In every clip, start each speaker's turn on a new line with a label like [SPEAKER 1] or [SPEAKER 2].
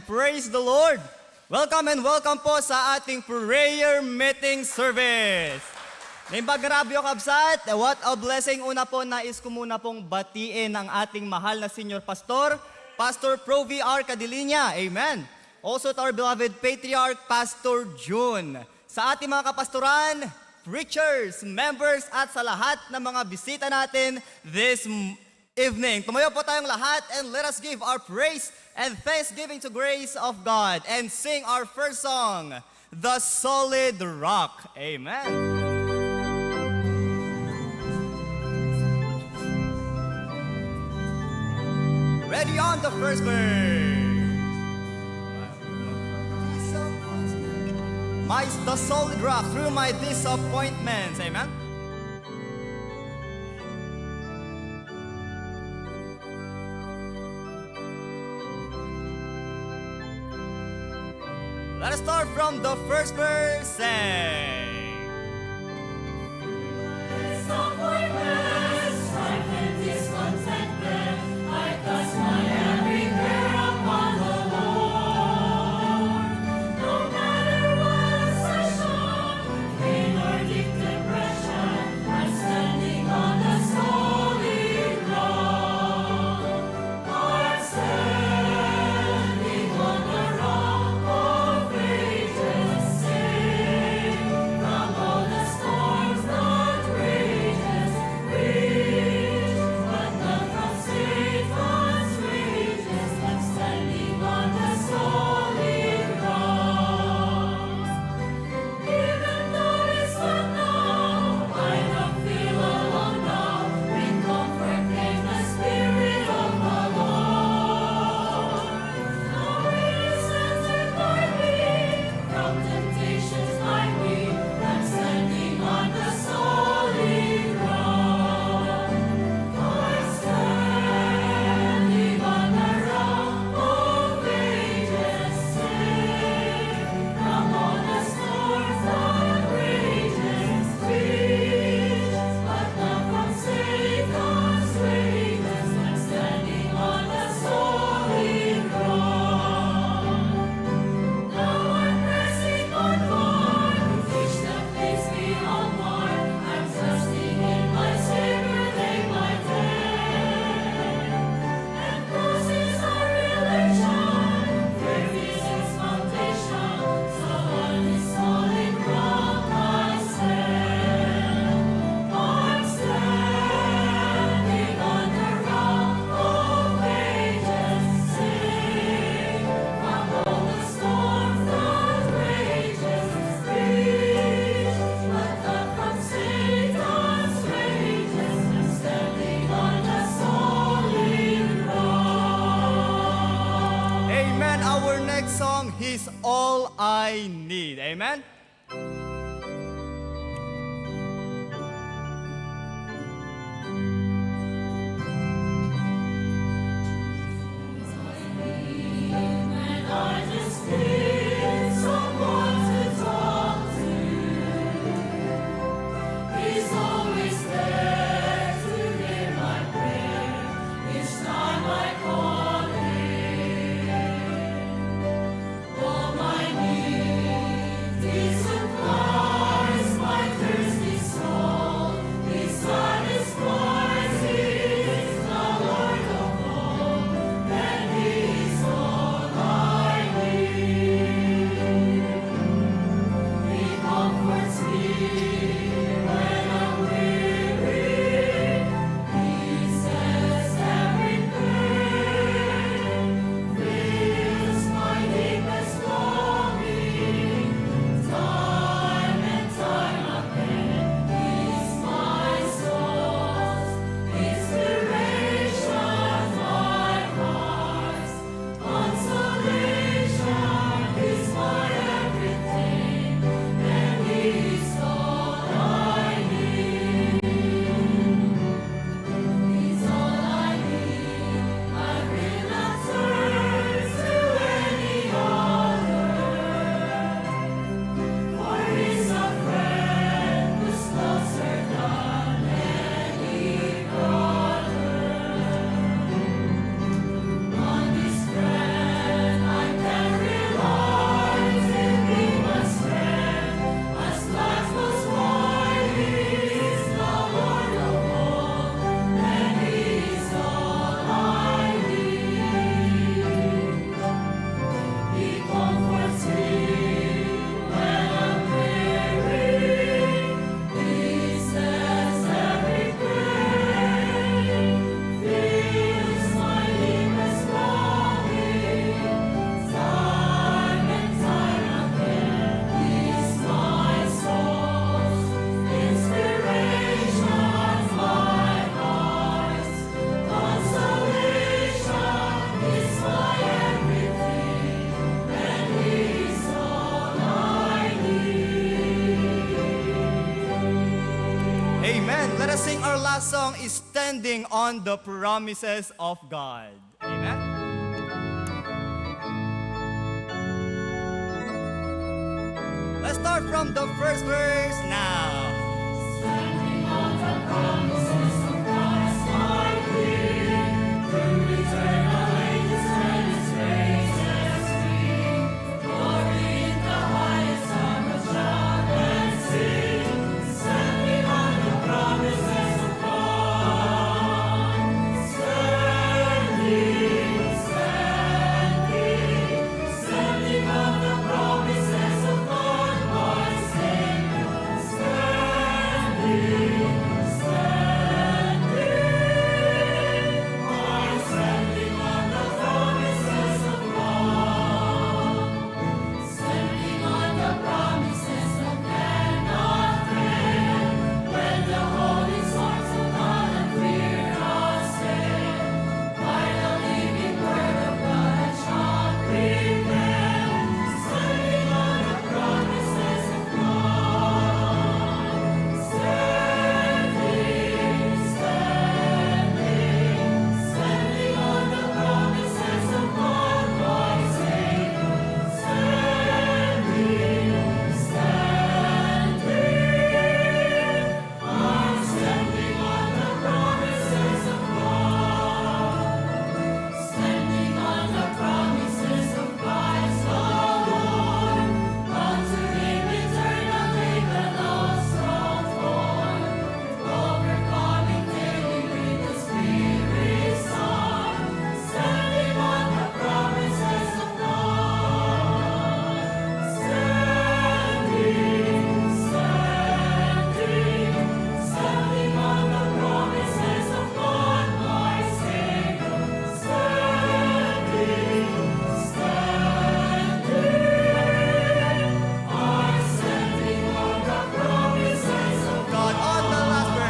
[SPEAKER 1] Praise the Lord! Welcome and welcome po sa ating prayer meeting service. Naimbag grabyo kabsat, what a blessing. Una po, nais ko muna pong batiin ang ating mahal na Senior Pastor, Pastor Pro VR Cadilinya. Amen. Also to our beloved Patriarch, Pastor June. Sa ating mga kapastoran, preachers, members, at sa lahat ng mga bisita natin this evening. Tumayo po tayong lahat and let us give our praise and thanksgiving to grace of God and sing our first song, The Solid Rock. Amen. Ready on the first verse. The solid rock through my disappointments. Amen. Let us start from the first verse. Say.
[SPEAKER 2] Disappointment, strife and discontentment, I cast my every care upon the Lord. No matter what obsession, pain or deep depression, I'm standing on the solid rock. I'm standing on the rock of ages, safe from all the storms that rages, but not from Satan's rages. I'm standing on the solid rock. Even though it's not now, I don't feel alone now. Bring comfort, came the Spirit of the Lord. No reasons divide me from temptations like me. I'm standing on the solid rock. I'm standing on the rock of ages, safe from all the storms that rages, but not from Satan's rages. I'm standing on the solid rock. Now I'm pressing onward, reach the place beyond more. I'm trusting in my Savior day by day. And crosses our relation, fear is its foundation. So on this solid rock I stand. I'm standing on the rock of ages, safe from all the storms that rages, but not from Satan's rages. I'm standing on the solid rock.
[SPEAKER 1] Amen. Our next song is All I Need. Amen.
[SPEAKER 2] When I just need someone to talk to, He's always there to hear my prayer each time I call Him. All my need is
[SPEAKER 1] gonna sing our last song is Standing on the Promises of God. Amen? Let's start from the first verse now. God on the last verse.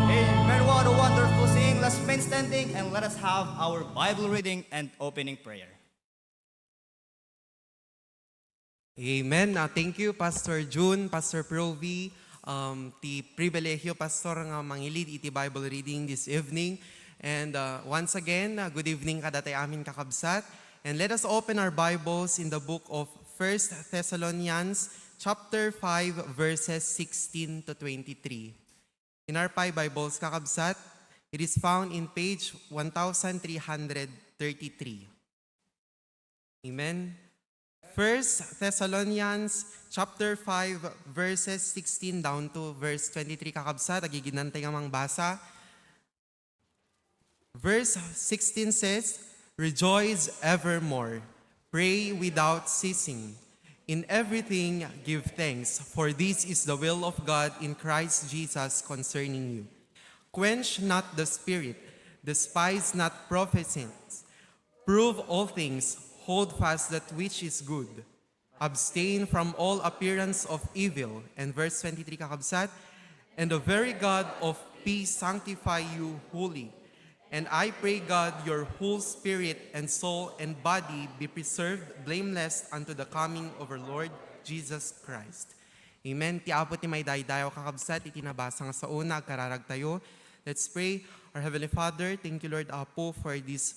[SPEAKER 1] Amen. What a wonderful singing. Let's remain standing and let us have our Bible reading and opening prayer.
[SPEAKER 3] Amen. Thank you, Pastor June, Pastor Provi, ti pribilegyo, Pastor, nga mangilid iti Bible reading this evening. And once again, good evening kadatay amin kakabsat. And let us open our Bibles in the book of 1 Thessalonians chapter 5, verses 16 to 23. In our Bibles, kakabsat, it is found in page 1333. Amen. 1 Thessalonians chapter 5 verses 16 down to verse 23 kakabsat, agiginantay nga mang basa. Verse 16 says, "Rejoice evermore, pray without ceasing. In everything give thanks, for this is the will of God in Christ Jesus concerning you. Quench not the spirit, despise not prophecies. Prove all things, hold fast that which is good. Abstain from all appearance of evil." And verse 23 kakabsat, "And the very God of peace sanctify you wholly. And I pray God your whole spirit and soul and body be preserved blameless unto the coming of our Lord Jesus Christ." Amen. Ti apo ti may daydayo kakabsat, itinabasa nga sa una, kararag tayo. Let's pray. Our Heavenly Father, thank you Lord Apo for this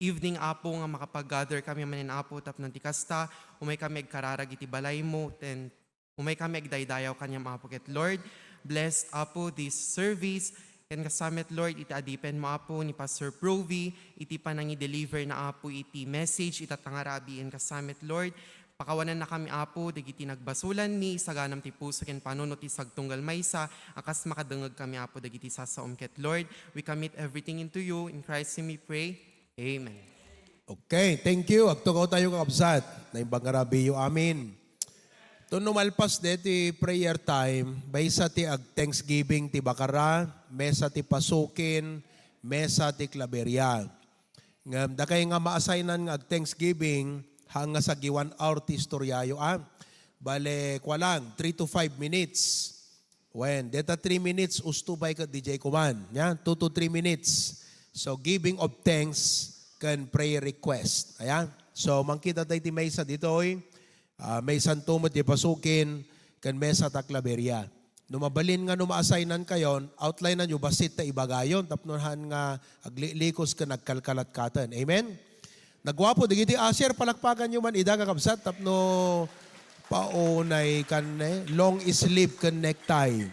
[SPEAKER 3] evening Apo nga makapag-gather kami manin Apo tap ng tikasta, umay kami agkararag iti balay mo, and umay kami agdaydayaw kanyang Apo. Ket Lord, bless Apo this service, and kasamit Lord, iti adipen mo Apo ni Pastor Provi, iti panang i-deliver na Apo iti message, itatangarabi, and kasamit Lord, Pakawanan na kami apo, dagiti nagbasulan mi, saganam ti puso ken panunot ti sagtunggal maysa, akas makadengeg kami apo, dagiti sasaom ket Lord. We commit everything into you, in Christ we pray. Amen.
[SPEAKER 4] Okay, thank you. Agtukaw tayo kakabsat. Na imbang ngarabiyo amin. Ito numalpas de ti prayer time, baysa ti ag Thanksgiving ti Bakara, mesa ti Pasukin, mesa ti Claveria. Ngam, da kayo nga ma-assignan nga ag Thanksgiving, hanga sa 1 hour ti istoryayo Bale, kwa lang, 3 to 5 minutes. When, deta 3 minutes, ustubay ka DJ Kuman. 2 to 3 minutes. So, giving of thanks can prayer request. Ayan. So, mangkita tayo ti Mesa dito, may santumot ti Pasukin, kan Mesa ta Claveria. Numabalin nga numa-assignan kayon, outline na nyo, basit ta ibagayon, tapnohan nga aglikos ka nagkalkalat katan. Amen? Nagwapo, digiti Asher, palakpakan nyo man, ida kakabsat, tapno paunay kan long sleeve kan necktie.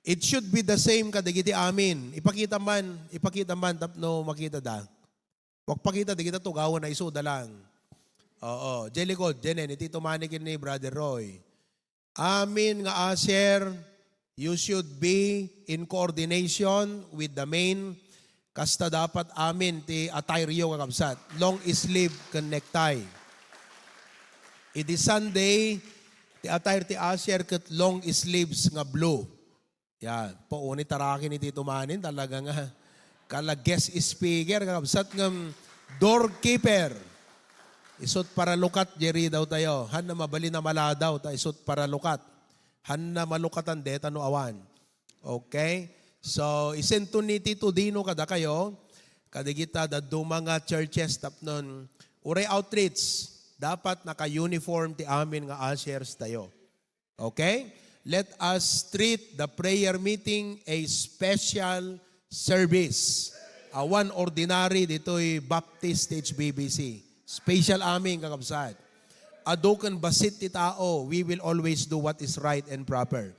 [SPEAKER 4] It should be the same kadigiti amin. Ipakita man, tapno makita da. Wag pakita, digita tugawan na iso da lang. Oo, Jelikod, Jenen, iti tumanikin ni Brother Roy. Amin nga Asher, you should be in coordination with the main. Kasta dapat amin ti attire yo kakabsat. Long sleeve kan necktie. Iti Sunday, ti attire ti Asher kat long sleeves nga blue. Yan. Pauni tarakin ni Tito Manin. Talaga nga. Kala guest speaker kakabsat ng doorkeeper. Isot para lukat, Jerry daw tayo. Han na mabali na mala daw. Isot para lukat. Han na malukatan deta no awan. Okay? So, isento ni Tito Dino kada kayo, kadigita daddo mga churches tapnon, uray outreach, dapat naka-uniform ti amin nga ushers tayo. Okay? Let us treat the prayer meeting a special service. One ordinary dito'y Baptist HBBC. Special amin kakabsat. Adukan basit ti tao, we will always do what is right and proper.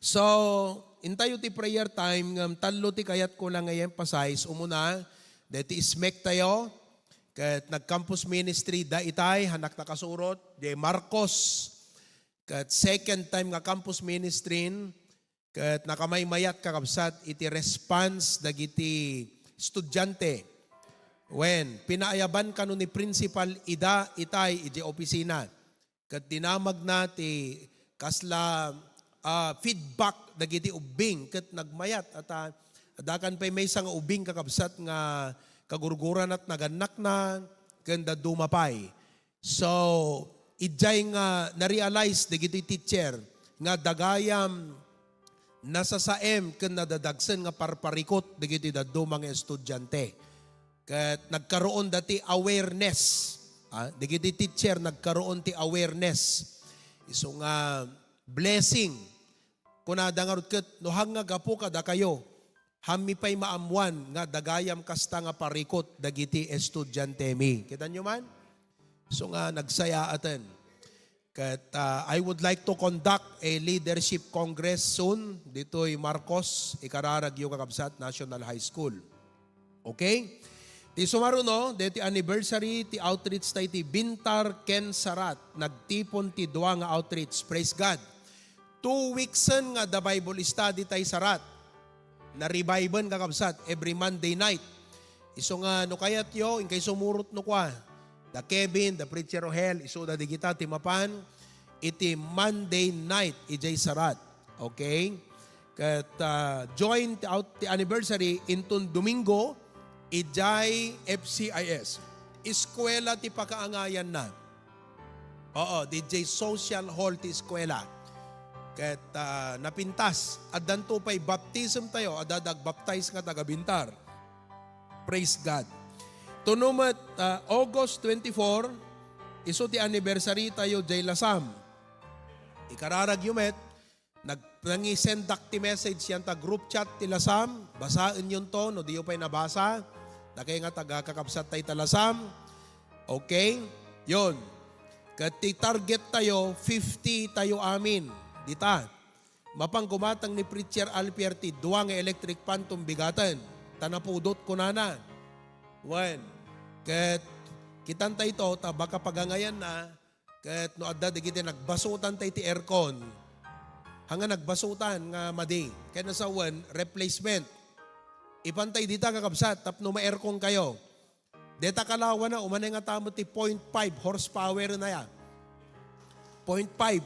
[SPEAKER 4] So, intayo ti prayer time, talo ti kayat ko lang i-emphasize, umuna, deti ismek tayo, kat nag-campus ministry, da itay, hanak nakasurot, de Marcos, kat second time nga campus ministry, kat nakamaymayat kakabsat, iti response, dagiti estudyante. When, pinaayaban kanu ni principal, ida itay, iti opisina, kat dinamag na ti kasla, feedback dagiti ubing ket nagmayat at adakan pay may nga ubing kakabsat nga kagurguran at naganak na kenda dumapay. So idjay nga na-realize dagiti teacher nga dagayam nasasaem ken nadadagsen nga parparikot dagiti daddo mga estudyante. Ket nagkaroon dati awareness. Dagiti teacher nagkaroon ti awareness. Iso nga blessing. Kunada nga rutket, no hanga gapo kada kayo, hami pa'y maamuan nga dagayam kasta nga parikot dagiti estudyante mi. Kita nyo man? So nga nagsaya atin. Kat I would like to conduct a leadership congress soon. Dito'y Marcos, Ikararagyo Kakabsat National High School. Okay? Ti sumaro no, deti anniversary ti outreach tayo ti Bintar Ken Sarat. Nagtipon ti dua nga outreach. Praise God. 2 weeks nga the Bible study tayo sarat. Na-revive kakabsat every Monday night. Iso nga no kayat yo, in kay sumurot no kwa. The Kevin, the preacher of hell, iso da digita timapan. Iti Monday night, ijay sarat. Okay? Kat join out the anniversary intun Domingo, ijay FCIS. Eskwela ti pakaangayan na. Oo, DJ Social Hall ti eskwela. Ket napintas, adanto pa'y baptism tayo, adadag baptize nga taga Bintar. Praise God. Tunumat August 24, iso ti anniversary tayo jay Lasam. Ikararag yumet, nag-send ti message yan ta group chat ti Lasam, basaan yun to, no di yung pa'y nabasa, na kaya nga taga kakapsat tayo Lasam. Okay? Yun. Kati target tayo, 50 tayo amin. Dita, mapang gumatang ni Preacher Alpierti, duwang electric pan bigatan. Tanapudot ko na. When, ket Kitan tayo ito, baka pagangayan na, kat no adda digiti nagbasutan tayo ti aircon. Hanga nagbasutan nga madi. Kaya na sa replacement. Ipantay dita kakabsat, tapno ma-aircon kayo. Deta kalawa na, umanay nga tamo ti 0.5 horsepower na ya. 0.5.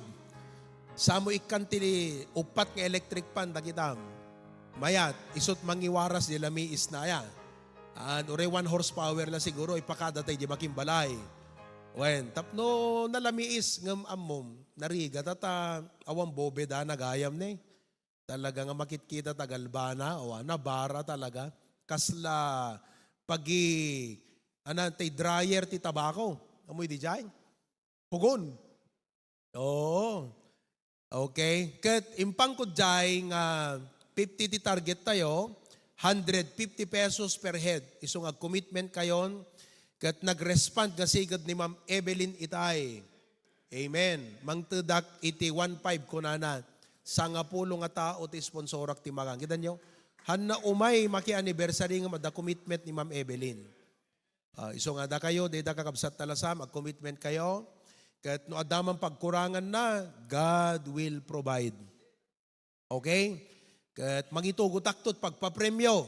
[SPEAKER 4] Samo ikan ti upat nga electric pan, dakitam. Mayat, isot mangiwaras di lamiis na ya. Ure 1 horsepower na siguro, ipakada tayo di makimbalay. Wen, tapno nalamiis ngam ammom, nariga tata awang bobe da nagayam ni. Talaga nga makitkita tagalbana, o nabara talaga. Kasla pagi tay dryer ti tabako. Amoy di jay? Pugon. Oo. Okay. Kat impang ko jay nga 50 ti target tayo, 150 pesos per head. Isong commitment kayon. Kat nag-respond nga sigad ni Ma'am Evelyn Itay. Amen. Mangtudak iti 1.5 kunana. Sangapulo nga tao ti sponsorak ti magang. Kita nyo? Hanna umay maki-anniversary nga mada commitment ni Ma'am Evelyn. Iso nga da kayo, di da kakabsat talasam, mag-commitment kayo. Kat no adamang pagkurangan na, God will provide. Okay? Kat mangitugo taktot pagpapremyo.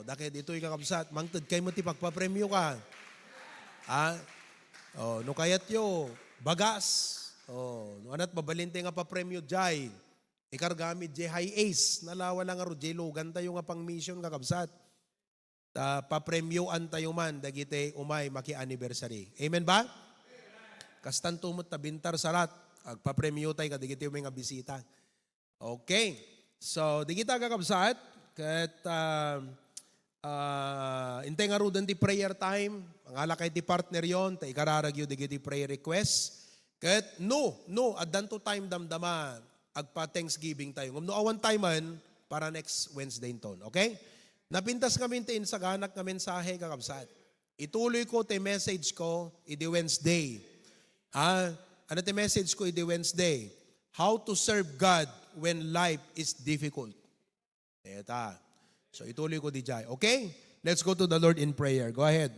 [SPEAKER 4] Dahil dito yung kakabsat, mangtad kayo mo ti pagpapremyo ka. No kayat yo, bagas. No anat mabalinte nga papremyo jay. Ikargamit jay high ace. Nalawa lang nga jay logan tayo nga pang mission kakabsat. Papremyoan tayo man, dagite umay maki-anniversary. Amen ba? Kastan tumot na bintar sarat. Agpapremyo tayo, kadigite yung mga bisita. Okay. So, di kita kakabsat. Kat, intay nga rudan di prayer time. Ang alakay di partner yon, tayo ikararagyo di prayer request. Kat, adan to time damdama, agpa-thanksgiving tayo. Ngumno awan time man, para next Wednesday ton. Okay? Napintas kami tin sa ganak nga mensahe kakabsat. Ituloy ko te message ko, idi Wednesday. Ano te message ko, idi Wednesday? How to serve God when life is difficult. Eta. So ituloy ko di jay. Okay? Let's go to the Lord in prayer. Go ahead.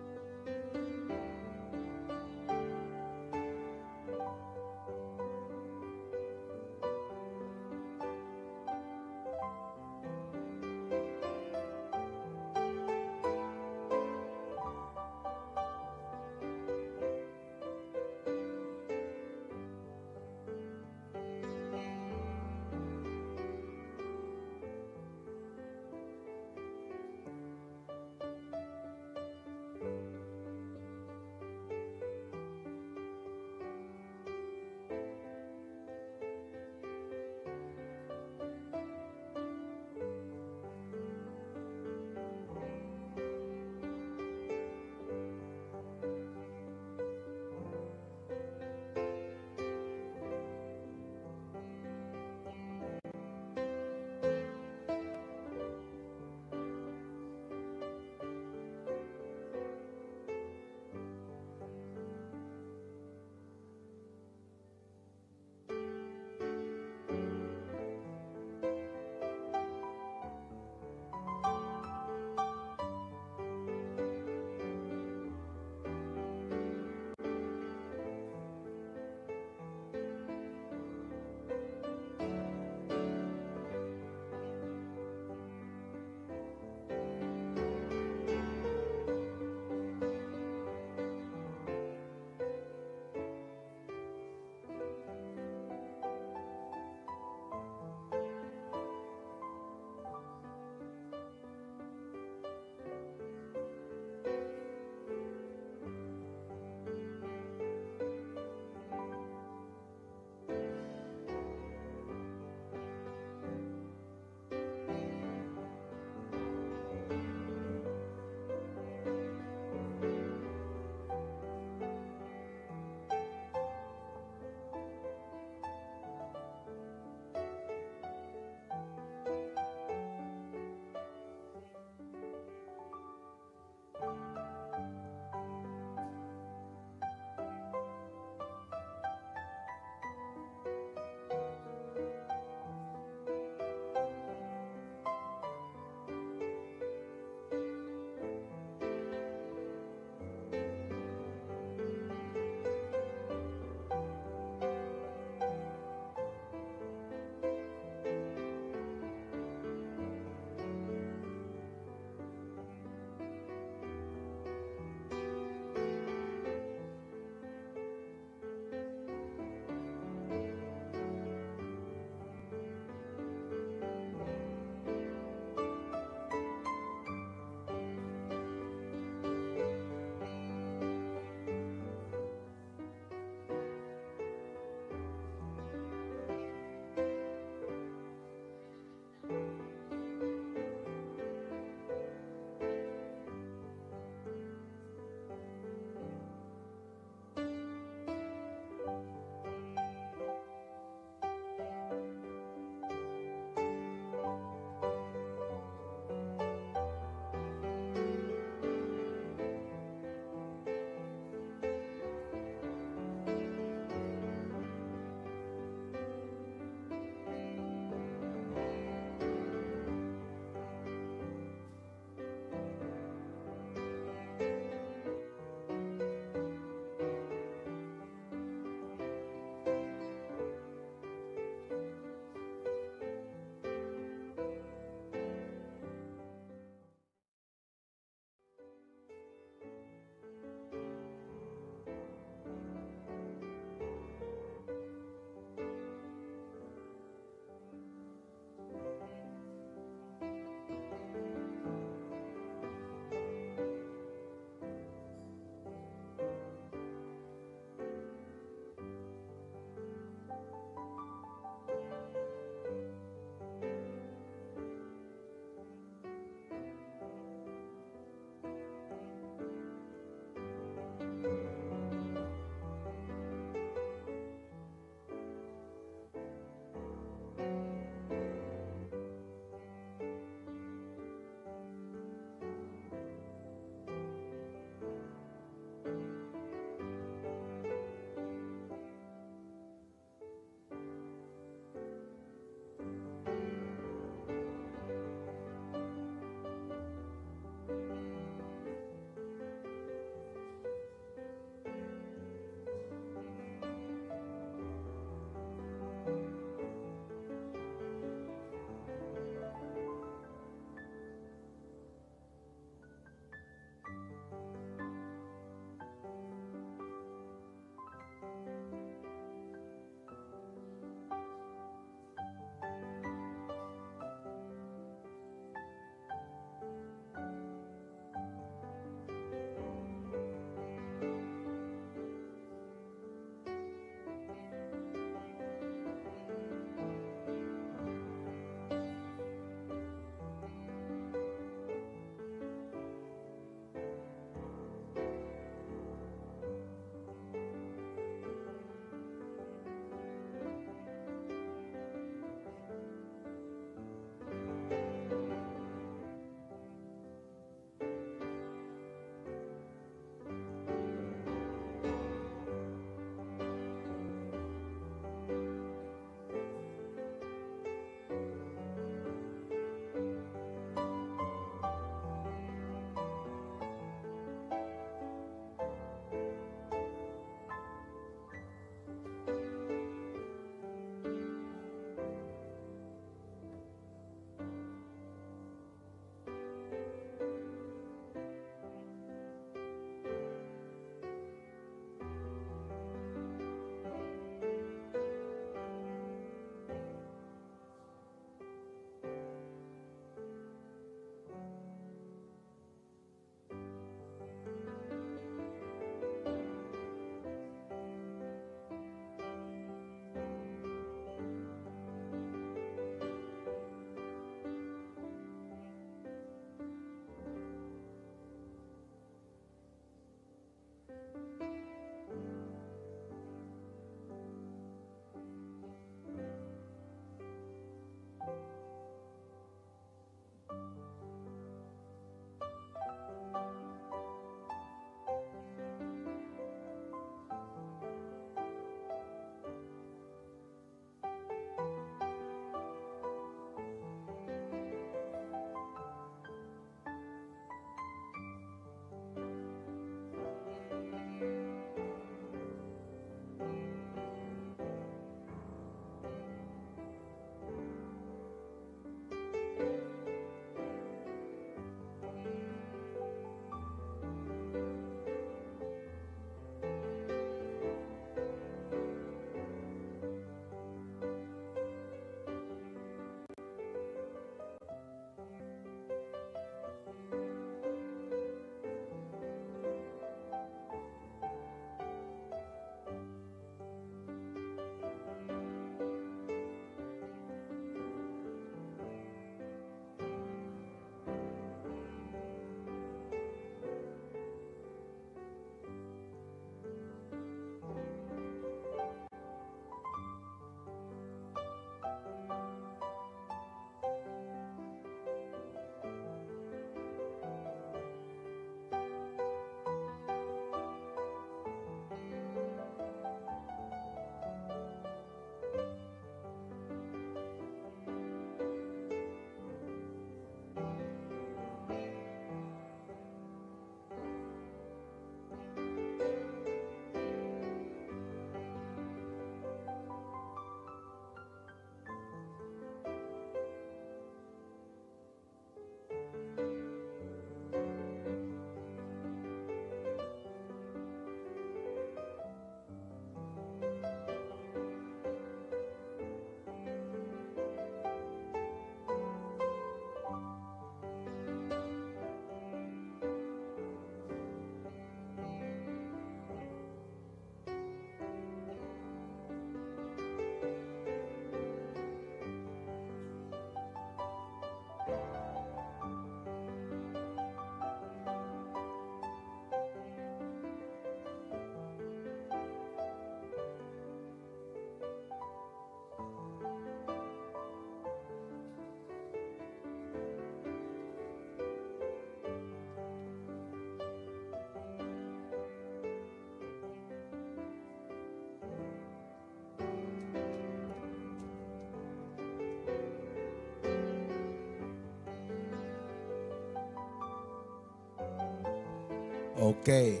[SPEAKER 4] Okay.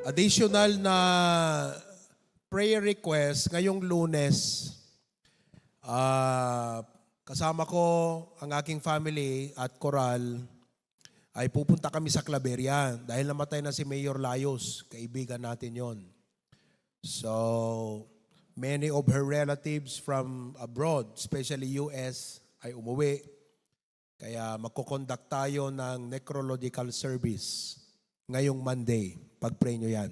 [SPEAKER 4] Additional na prayer request ngayong Lunes. Kasama ko ang aking family at Coral ay pupunta kami sa Claveria dahil namatay na si Mayor Layos. Kaibigan natin yon. So, many of her relatives from abroad, especially US, ay umuwi. Kaya magkukonduct tayo ng necrological service ngayong Monday. Pag-pray nyo yan.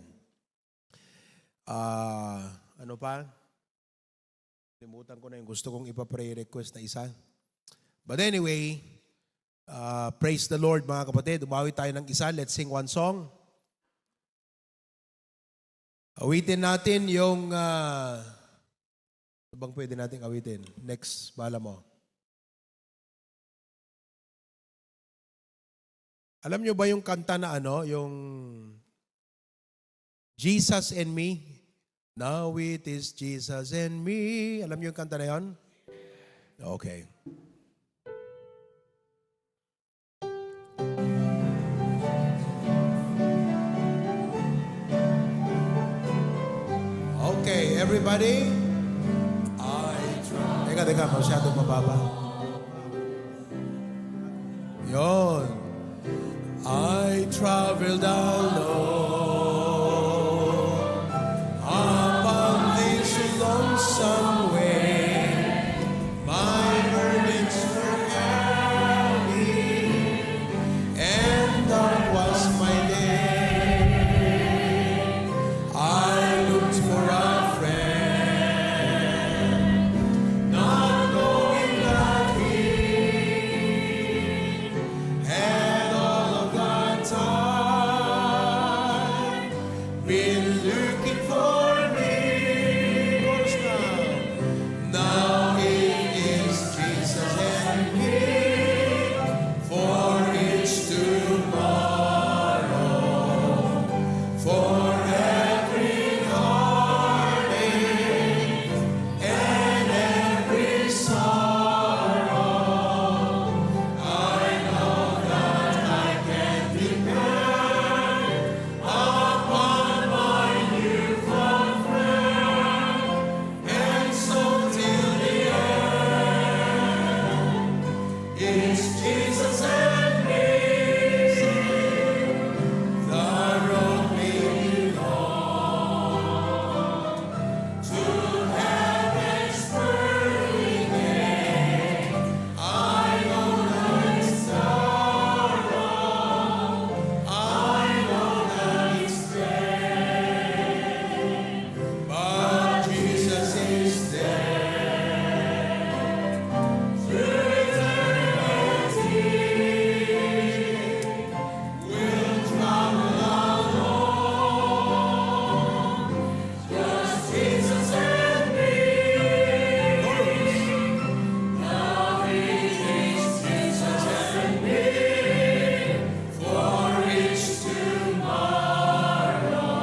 [SPEAKER 4] Ano pa? Limutan ko na yung gusto kong ipa-pray request na isa. But anyway, praise the Lord mga kapatid. Umawi tayo ng isa. Let's sing one song. Awitin natin yung... ano bang pwede natin awitin? Next, bala mo. Alam nyo ba yung kanta na ano? Yung Jesus and Me? Now it is Jesus and me. Alam nyo yung kanta na yun? Okay. Okay, everybody. Teka, masyadong mababa. Yon. I traveled alone upon this lonesome way. My burdens were heavy, and dark was my day. I looked for a friend, not knowing that he had all of that time been looking for me. Chorus now. Now it is Jesus and me for each tomorrow, for every heartache and every sorrow. I know that I can depend upon my newfound friend, and so till the end, it's Jesus and me. The road may be long to heaven's pearly gate. I know that it's sorrow. I know that it's pain, but Jesus is there through eternity. We'll travel alone, just Jesus and me. Now it is Jesus and me for each tomorrow,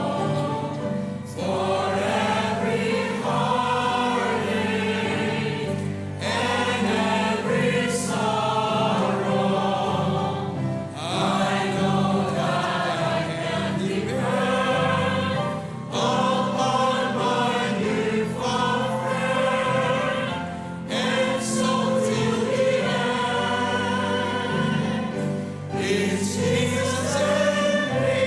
[SPEAKER 4] for every heartache and every sorrow. I know that I can depend upon my newfound friend, and so till the end, it's Jesus and me.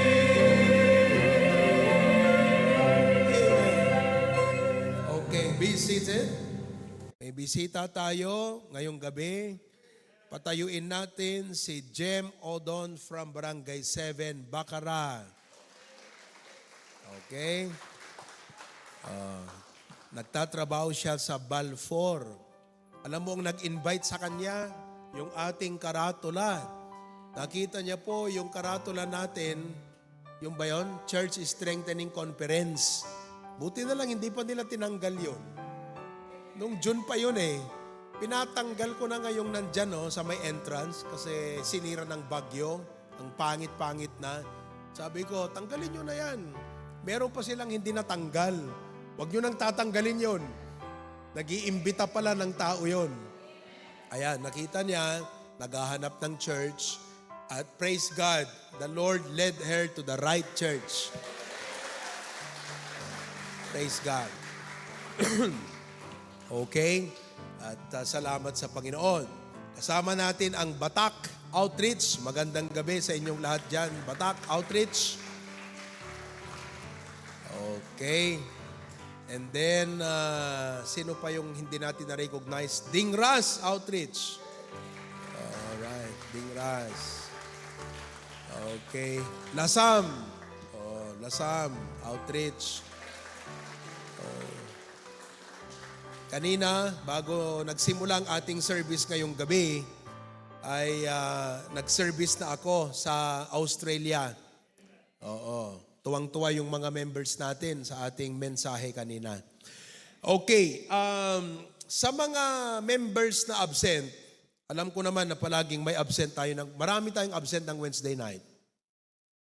[SPEAKER 4] Okay, be seated. May bisita tayo ngayong gabi. Patayuin natin si Jem Odon from Barangay 7, Bacara. Okay. Nagtatrabaho siya sa Balfour. Alam mo ang nag-invite sa kanya? Yung ating karatula. Nakita niya po yung karatula natin, yung ba yun? Church Strengthening Conference. Buti na lang, hindi pa nila tinanggal yun. Nung June pa yun eh. Pinatanggal ko na ngayong nandyan sa may entrance kasi sinira ng bagyo. Ang pangit-pangit na. Sabi ko, tanggalin nyo na yan. Meron pa silang hindi natanggal. Huwag nyo nang tatanggalin yon. Nag-iimbita pala ng tao yon. Ayan, nakita niya, naghahanap ng church. At praise God, the Lord led her to the right church. Praise God. Okay? At salamat sa Panginoon. Kasama natin ang Batak Outreach. Magandang gabi sa inyong lahat dyan. Batak Outreach. Okay. And then, sino pa yung hindi natin na-recognize? Dingras Outreach. Alright, Dingras. Okay. Lasam. Lasam Outreach. Kanina, bago nagsimula ang ating service ngayong gabi, ay nag-service na ako sa Australia. Oo. Tuwang-tuwa yung mga members natin sa ating mensahe kanina. Okay. Sa mga members na absent, alam ko naman na palaging may absent tayo. Marami tayong absent ng Wednesday night.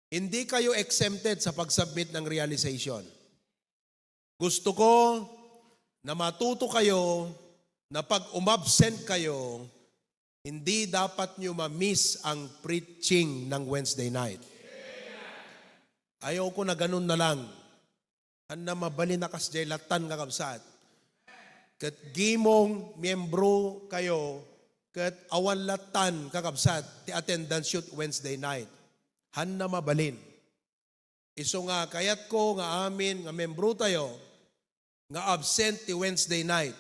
[SPEAKER 4] Hindi kayo exempted sa pag-submit ng realization. Gusto ko na matuto kayo na pag umabsent kayo, hindi dapat nyo ma-miss ang preaching ng Wednesday night. Ayaw ko na ganun na lang. Handa mabali na kas jay latan kakabsat. Kat gimong miyembro kayo, kat awan latan kakabsat, ti attendance shoot Wednesday night. Handa mabalin. Iso nga kayat ko nga amin, nga membro tayo, nga absent ti Wednesday night.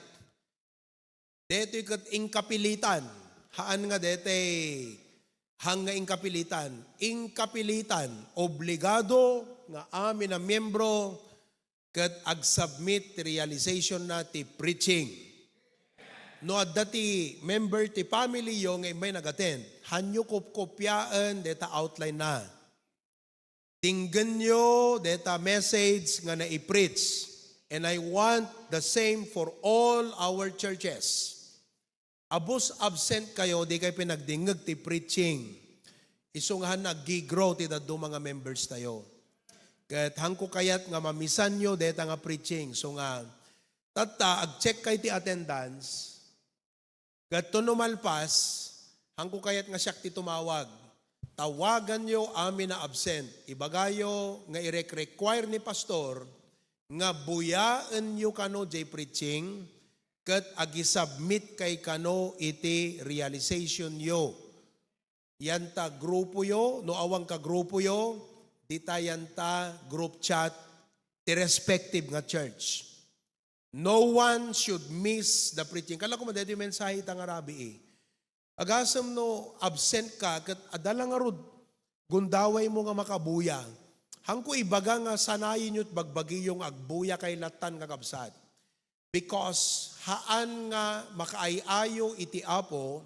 [SPEAKER 4] Dito ikat ingkapilitan. Haan nga dete hang nga ingkapilitan. Ingkapilitan, obligado nga amin na miyembro kat ag-submit ti realization na ti preaching. No adda ti member ti family yo nga may nag-attend. Hanyo kopyaan deta outline na. Tinggan nyo deta message nga na-i-preach. And I want the same for all our churches. Abos absent kayo, di kayo pinagdingag ti preaching. Isungahan nag-grow ti daddo mga members tayo. Kat hangko kayat nga mamisan nyo deta nga preaching. So nga, tata, ag-check kay ti attendance. Kat to numalpas, hangko kayat nga siyak ti tumawag. Tawagan nyo amin na absent. Ibagayo nga i-require ni pastor nga buyaan nyo kano jay preaching kat agi-submit kay kano iti realization yo. Yan ta grupo yo, no awang ka grupo yo, di ta yan ta group chat, ti respective nga church. No one should miss the preaching. Kala ko madeti mensahe ta nga rabi eh. Agasam no absent ka, kat adala nga rod, gundaway mo nga makabuya. Hangko ibaga nga sanayin nyo't bagbagi yung agbuya kay latan nga kabsat. Because haan nga makaayayo iti apo,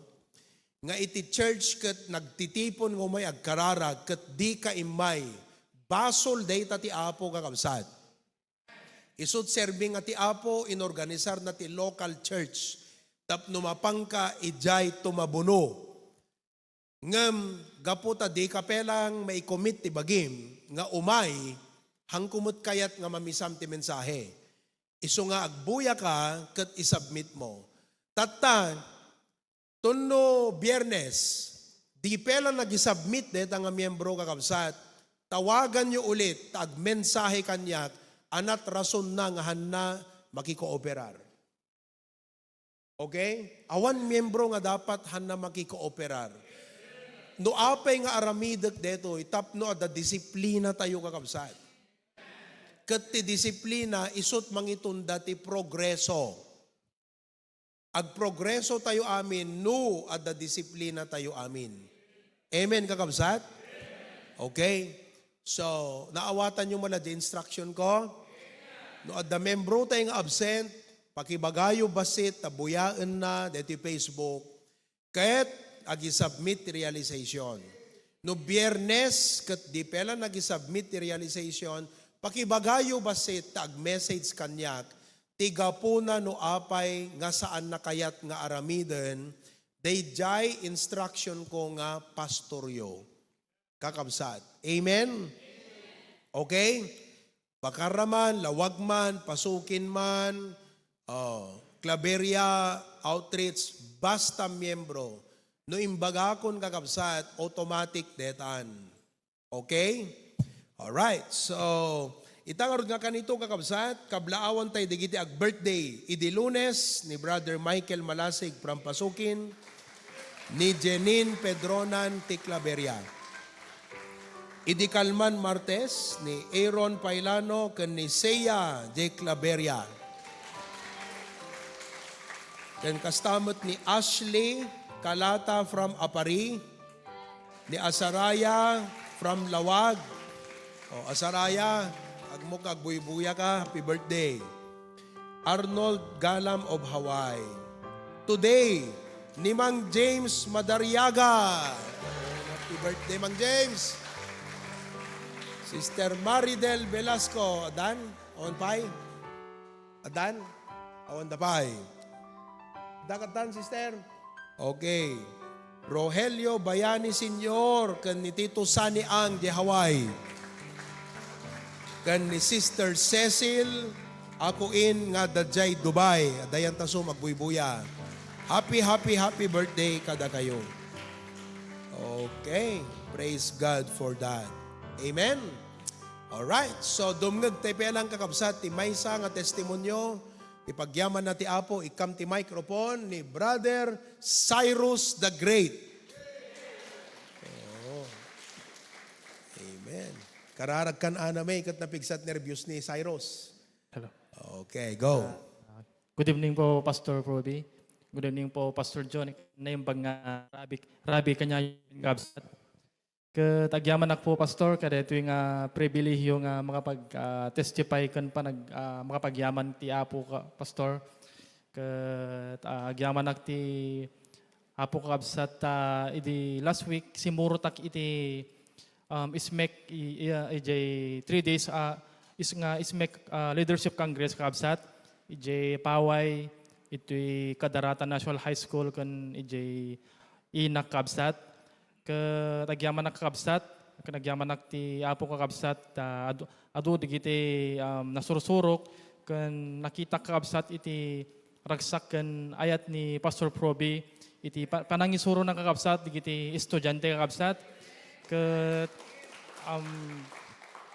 [SPEAKER 4] nga iti church kat nagtitipon ngo may agkararag, kat di ka imay, basol data ti apo kakabsat. Isut serving nga ti apo, inorganisar na ti local church, tap numapang ka ijay tumabuno. Ngam, gaputa di ka pelang may commit ti bagim, nga umay, hangkumot kayat nga mamisam ti mensahe. Iso nga agbuya ka, kat isubmit mo. Tata, tunno biyernes, di pela nag-isubmit deta nga miyembro kakabsat, tawagan nyo ulit, tag-mensahe kanyak, anat rason na nga hanna makikooperar. Okay? Awan miyembro nga dapat hanna makikooperar. No apay nga aramidek deto, itapno ada disiplina tayo kakabsat. Kat ti disiplina, isot mangitunda ti progreso. Ag progreso tayo amin, no ada disiplina tayo amin. Amen kakabsat? Okay? So, naawatan nyo mala di instruction ko? No ada membro tayong absent, pakibagayo basit, tabuyaan na, deti Facebook. Kahit agi-submit realization. No biyernes, kat di pela nag-submit realization, pakibagayo basit, tag-message kanyak, tiga po na no apay nga saan na kayat nga aramiden, they jay instruction ko nga pastoryo. Kakabsat. Amen? Okay? Bakaraman, lawagman, pasukin man, Claveria Outreach, basta miyembro, No imbaga kon kakabsat, automatic detan. Okay? Alright, so itangarod nga kanito kakabsat, kablaawan tayo digiti ag birthday. Idi Lunes ni Brother Michael Malasig from Pasukin, ni Jenin Pedronan Ticlaberia. Idi Kalman Martes ni Aaron Pailano ken ni Seya J. Claveria. Ken kastamot ni Ashley Kalata from Apari, ni Asaraya from Lawag. O Asaraya, agmo kag buya ka, happy birthday. Arnold Galam of Hawaii. Today, ni Mang James Madariaga. Happy birthday, Mang James. Sister Maridel Velasco. Adan, awan pay. Adan, awan da pay. Dakatan, sister. Okay. Rogelio Bayani Senior, kan ni Tito Sani Ang di Hawaii. Kan ni Sister Cecil, ako in nga Dajay Dubai. Dayan taso magbuybuya. Happy birthday kada kayo. Okay. Praise God for that. Amen. Alright. So, dumngag tayo lang kakabsat, ti maysa nga testimonyo, ipagyaman na ti Apo, ikam ti microphone ni Brother Cyrus the Great. Oh. Amen. Kararag kan aname, ikat napigsat nervyos ni Cyrus.
[SPEAKER 5] Hello.
[SPEAKER 4] Okay, go.
[SPEAKER 5] Good evening po, Pastor Proby. Good evening po, Pastor John. Naimbag nga rabi kanya yung gabsat. Katagyaman po, Pastor, kada ito yung pribilehyo nga makapag-testify kan pa makapagyaman ti Apo ka, Pastor. Katagyaman ti Apo ka gabsat idi last week, simurutak iti ismek 3 days ismek Leadership Congress ka gabsat. Ije Paway, ito'y Kadarata National High School kan ije inak kabsat. Katagyaman kakabsat, kanagyaman ti Apo kakabsat, adu digiti nasursurok, kan nakita kakabsat iti ragsak kan ayat ni Pastor Proby, iti panangisuro ng kakabsat, digiti estudyante kakabsat, kat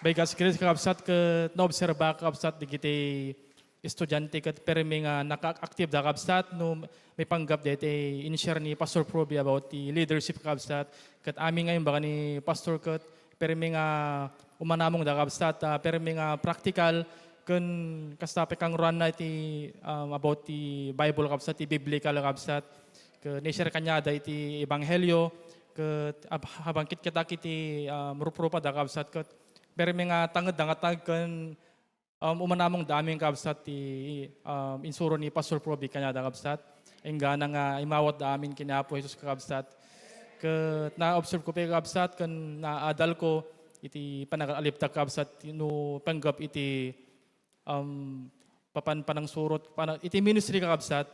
[SPEAKER 5] by God's grace kakabsat, kat naobserba kakabsat, digiti estudyante kat permi nga naka-active da kabsat no may panggap dete in-share ni Pastor Proby about the leadership kabsat kat amin ngayon baka ni Pastor kat permi nga umanamong da kabsat permi nga practical kun kastape kang run na iti about the Bible kabsat the biblical kabsat kat ni-share kanya da iti ebanghelyo kat habang kita kiti rupa da kabsat kat permi nga tangad da nga tag kun umanamong daming kabsat ti insuro ni Pastor Proby kanya da kabsat. Ingga nga imawat da amin kinapo Jesus kabsat. Ket na-observe ko pa kabsat kan naadal ko iti panagaliptak kabsat no panggap iti panang surot iti ministry kabsat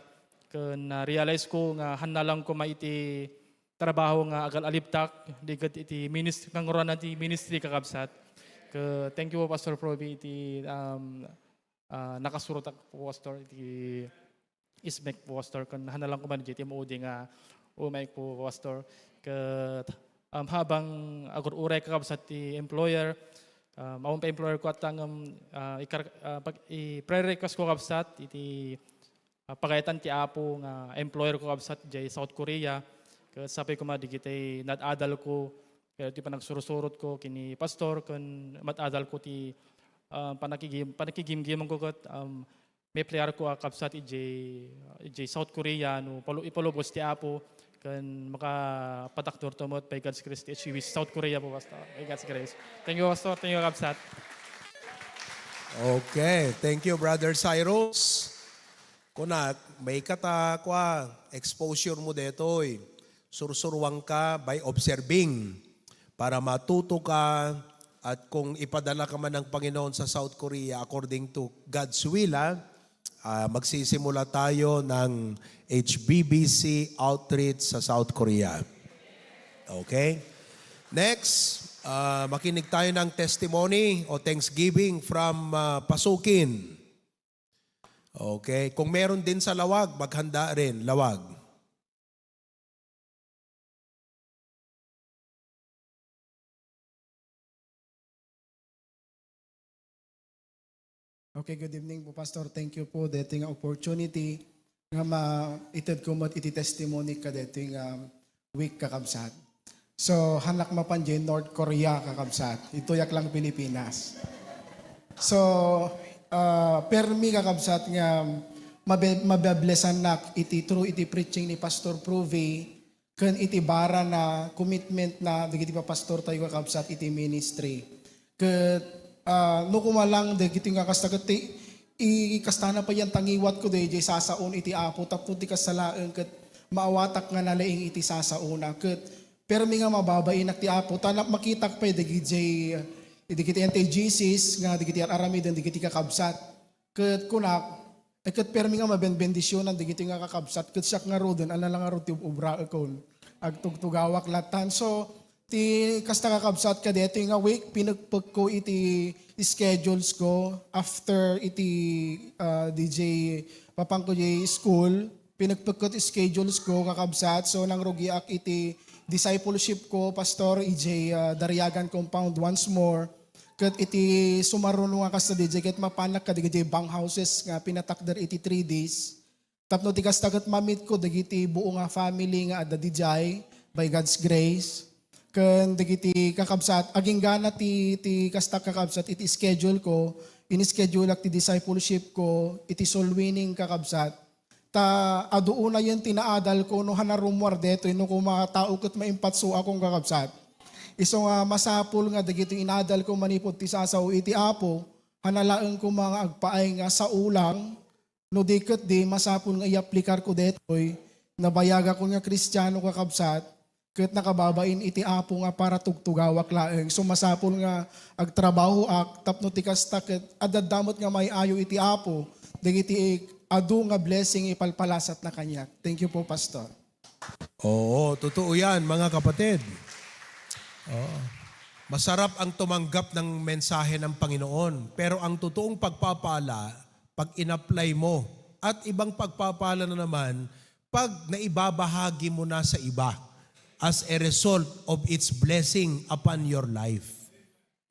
[SPEAKER 5] ken na-realize ko nga hanalang ko iti trabaho nga agal aliptak digat iti ministry kang ron iti ministry kakabsat. Thank you po, Pastor Proby. Iti nakasurot po, Pastor. Iti ismek po, Pastor. Kung hanalang ko man iti maudi nga umay po, Pastor. Habang agur-uray kakabsat ti employer, maun pa employer ko at ang i-pre-request ko kabsat iti pagayatan ti Apo nga employer ko kabsat di South Korea. Sabi ko madigitay nadadal ko kaya di pa nagsurusurot ko kini pastor kun matadal ko ti panakigim-gimon ko kat may player ko kapsat ij South Korea no ipalubos ti Apo kan makapataktor tumot by God's grace ti South Korea po pastor by God's grace. Thank you pastor, thank you kapsat.
[SPEAKER 4] Okay, thank you Brother Cyrus. Kunak, may exposure mo detoy. Sursurwang ka by observing para matuto ka at kung ipadala ka man ng Panginoon sa South Korea according to God's will, magsisimula tayo ng HBBC outreach sa South Korea. Okay? Next, makinig tayo ng testimony o thanksgiving from Pasukin. Okay? Kung meron din sa Lawag, maghanda rin, Lawag.
[SPEAKER 6] Okay, good evening po, Pastor. Thank you po dating opportunity nga ma-itad ko mo iti testimony ka dating week kakabsat. So, hanak mapanjin North Korea kakabsat. Ito yak lang Pilipinas. So, permi kakabsat nga mabablesan nak iti through iti preaching ni Pastor Provey kan iti bara na commitment na dagiti pa pastor tayo kakabsat iti ministry. Ket no kumalang dagiti nga kastagati ikastana pa yan tangiwat ko DJ sasaon iti apo tapno ti kasalaen ket maawatak nga nalaing iti sasaona ket permi nga mababain ti apo tanap makitak pa DJ digiti ante Jesus nga digiti aramid and digiti kakabsat ket kunak ket permi nga mabenbendisyonan digiti nga kakabsat ket siak nga rodon ala lang nga ti ubra akon agtugtugawak latan so ti kasta kakabsat ka dito nga week pinagpag ko iti schedules ko after iti DJ papangko J school pinagpag ko iti schedules ko kakabsat so nang rugiak iti discipleship ko pastor EJ Dariagan compound once more ket iti sumaruno nga kasta DJ ket mapanak ka DJ bang houses nga pinatakder iti 3 days tapno ti kasta ket mamit ko dagiti buo nga family nga adda DJ by God's grace ken dagiti kakabsat aging gana ti kasta kakabsat iti schedule ko ini-schedule ak ti discipleship ko iti soul winning kakabsat ta aduuna yan tinaadal ko no hanarumwar deto no ko mga tao ket maimpatso akong kakabsat iso nga masapul nga dagiti inadal ko manipod ti sasaw iti apo hanalaeng ko mga agpaay nga sa ulang no diket di masapul nga iaplikar ko detoy nabayaga ko nga Kristiyano kakabsat ket nakababain iti apo nga para tugtugawak laeng. So masapol nga agtrabaho ak tapno ti kasta ket adadamot nga may ayo iti apo dagiti adu nga blessing ipalpalasat na kanya. Thank you po Pastor.
[SPEAKER 4] Oo, totoo yan mga kapatid. Oo. Masarap ang tumanggap ng mensahe ng Panginoon. Pero ang totoong pagpapala, pag in-apply mo, at ibang pagpapala na naman, pag naibabahagi mo na sa iba as a result of its blessing upon your life.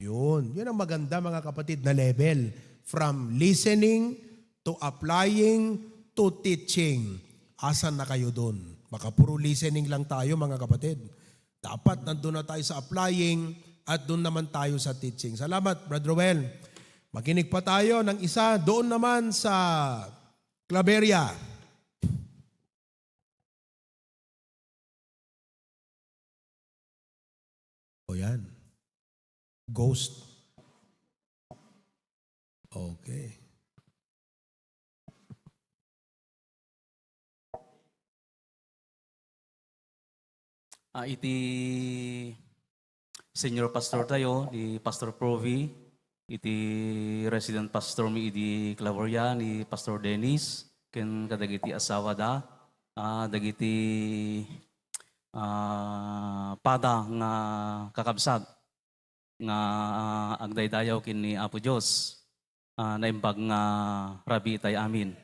[SPEAKER 4] Yun ang maganda mga kapatid na level. From listening to applying to teaching. Asan na kayo doon? Baka puro listening lang tayo mga kapatid. Dapat nandun na tayo sa applying at doon naman tayo sa teaching. Salamat, Brother Roel. Makinig pa tayo ng isa doon naman sa Claveria. O yan. Ghost. Okay.
[SPEAKER 7] Iti senior pastor tayo, ni Pastor Provi, iti resident pastor mi iti Claveria, ni Pastor Dennis, ken kadagiti asawa da, dagiti pada nga kakabsat, nga agdaydayaw kin ni Apo Diyos, naimbag nga rabi itay amin.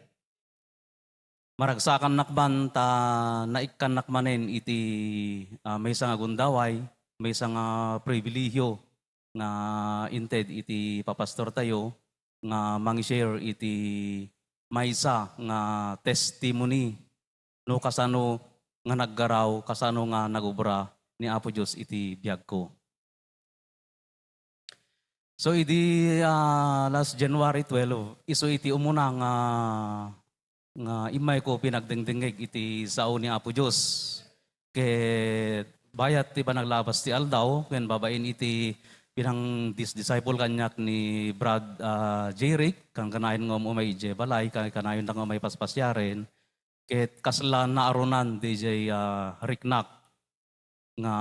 [SPEAKER 7] Maragsakan nakban ta naikkan nakmanen iti may nga gundaway, may nga pribilehyo nga inted iti papastor tayo nga mang-share iti maysa nga testimony no kasano nga naggaraw, kasano nga nagubra ni Apo Diyos iti biyag ko. So iti last January 12, iso iti umuna nga imay ko pinagdingdingig iti sao ni Apo Diyos. Ket bayat ti ba naglabas ti aldaw, ken babain iti pinang disciple kanyak ni Brad Jerick, kang kanayon nga umay ije balay, kang kanayon na nga may paspasyaren. Ket kasla na arunan DJ Riknak nga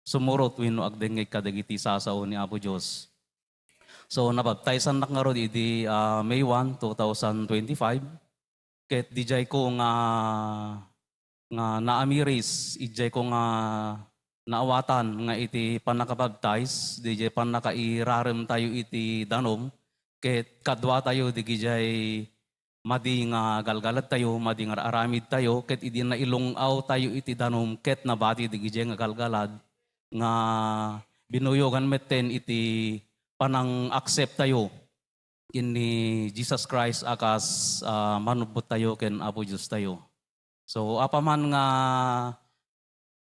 [SPEAKER 7] sumurot wino agdingig kadagiti sasao ni Apo Diyos. So nabaptizan na nga ron iti May 1, 2025. Ket DJ ko nga naamiris, ijay ko nga naawatan nga iti panakabaptize, DJ panakairarem tayo iti danom. Ket kadwa tayo di gijay madi nga galgalat tayo, madi nga aramid tayo, ket idi na ilungaw tayo iti danom, ket nabati di gijay nga galgalad nga binuyogan metten iti panang accept tayo ni Jesus Christ akas manubot tayo ken Apo Diyos tayo. So apaman nga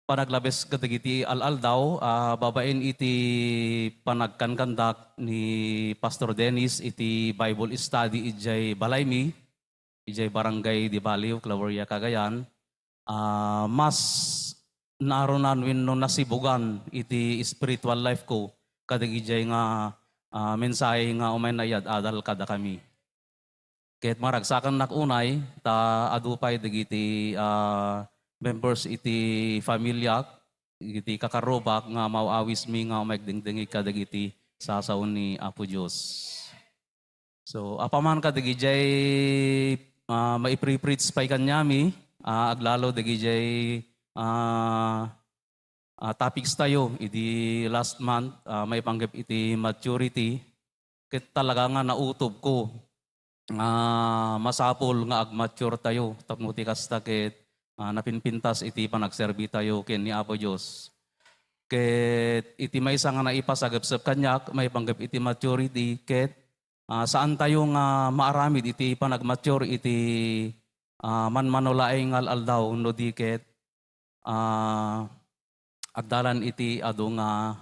[SPEAKER 7] panaglabes kadagiti al-aldaw, babaen iti panagkankandak ni Pastor Dennis iti Bible study ijay Balaymi, ijay Barangay di Baliw, Claveria, Cagayan. Mas naronan wenno nasibugan iti spiritual life ko kadag ijay nga mensahe nga umay nayad adal kada kami. Ket maragsakan nakunay ta adupay dagiti members iti familia iti kakarobak nga mauawis mi nga umagdingdingi kadagiti sasaon ni Apo Dios. So apaman kadagijay maipre-preach pay kanyami aglalo dagijay topics tayo iti last month may panggap iti maturity ket talaga nga nautob ko masapol nga ag-mature tayo tapno ti kasta ket napinpintas iti panagserbi tayo ken ni Apo Dios ket iti maysa nga naipasagapsap kanyak may panggap iti maturity ket saan tayo nga maaramid iti panagmature iti manmanulaeng al-aldaw no di ket agdalan iti adu nga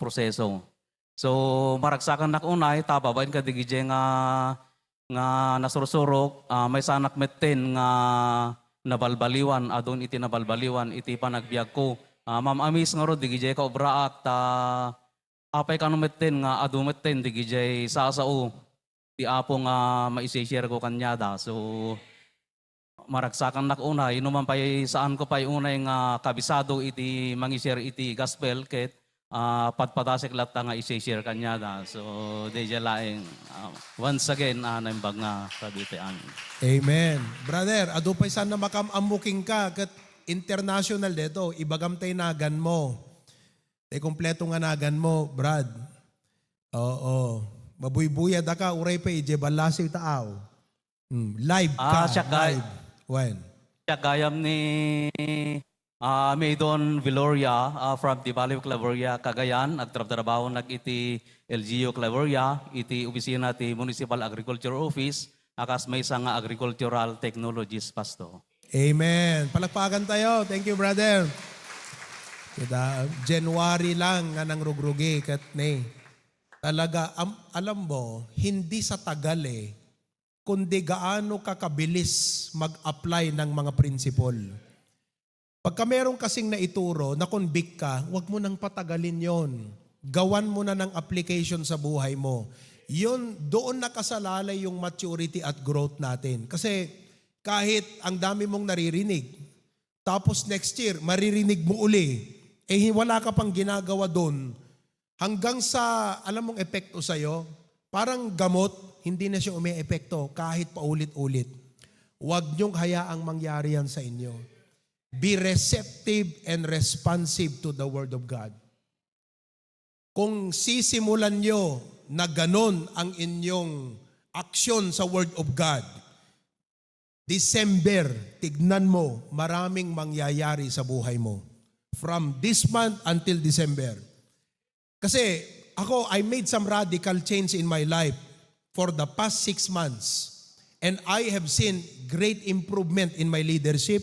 [SPEAKER 7] proseso. So maragsakan nakunay tababain kadigije nga nasursurok may sanak metten nga nabalbaliwan adun iti nabalbaliwan iti panagbiag ko. Ma'am Amis nga ro digije ka obraak ta apay kanumetten nga adu metten digije sasao ti Apo nga maisi-share ko kanyada. So maragsakan nakunay inuman pay saan ko pay unay nga kabisado iti mangi-share iti gospel ket patpatasik latta nga i-share kanyada. So deja laeng once again naimbag nga kabite amin.
[SPEAKER 4] Amen. Brother, adupay sana makamamuking ka kat international dito. Ibagam tay nagan mo. Tay kompleto nga nagan mo, Brad. Oo. Mabuybuyad ka, uray pa ije balasi taaw. Live ka.
[SPEAKER 7] Siya kay
[SPEAKER 4] live. When?
[SPEAKER 7] siya gayam ni Maydon Viloria from the Valley of Claveria, Cagayan. Nagtrabaho nag iti LGU Claveria, iti opisina ti Municipal Agriculture Office, akas may isang agricultural technologies pasto.
[SPEAKER 4] Amen. Palakpakan tayo. Thank you, brother. Kita, January lang nga nang rugrugi kat ne. Talaga, alam mo, hindi sa tagal kundi gaano kakabilis mag-apply ng mga prinsipol. Pagka meron kasing naituro, na-convict ka, huwag mo nang patagalin yon. Gawan mo na ng application sa buhay mo. Yun, doon nakasalalay yung maturity at growth natin. Kasi kahit ang dami mong naririnig, tapos next year, maririnig mo uli, wala ka pang ginagawa doon. Hanggang sa, alam mong epekto sa'yo, parang gamot, hindi na siya umi-epekto kahit paulit-ulit. Huwag niyong hayaang mangyari yan sa inyo. Be receptive and responsive to the Word of God. Kung sisimulan niyo na ganon ang inyong aksyon sa Word of God, December, tignan mo, maraming mangyayari sa buhay mo. From this month until December. Kasi ako, I made some radical change in my life for the past 6 months. And I have seen great improvement in my leadership,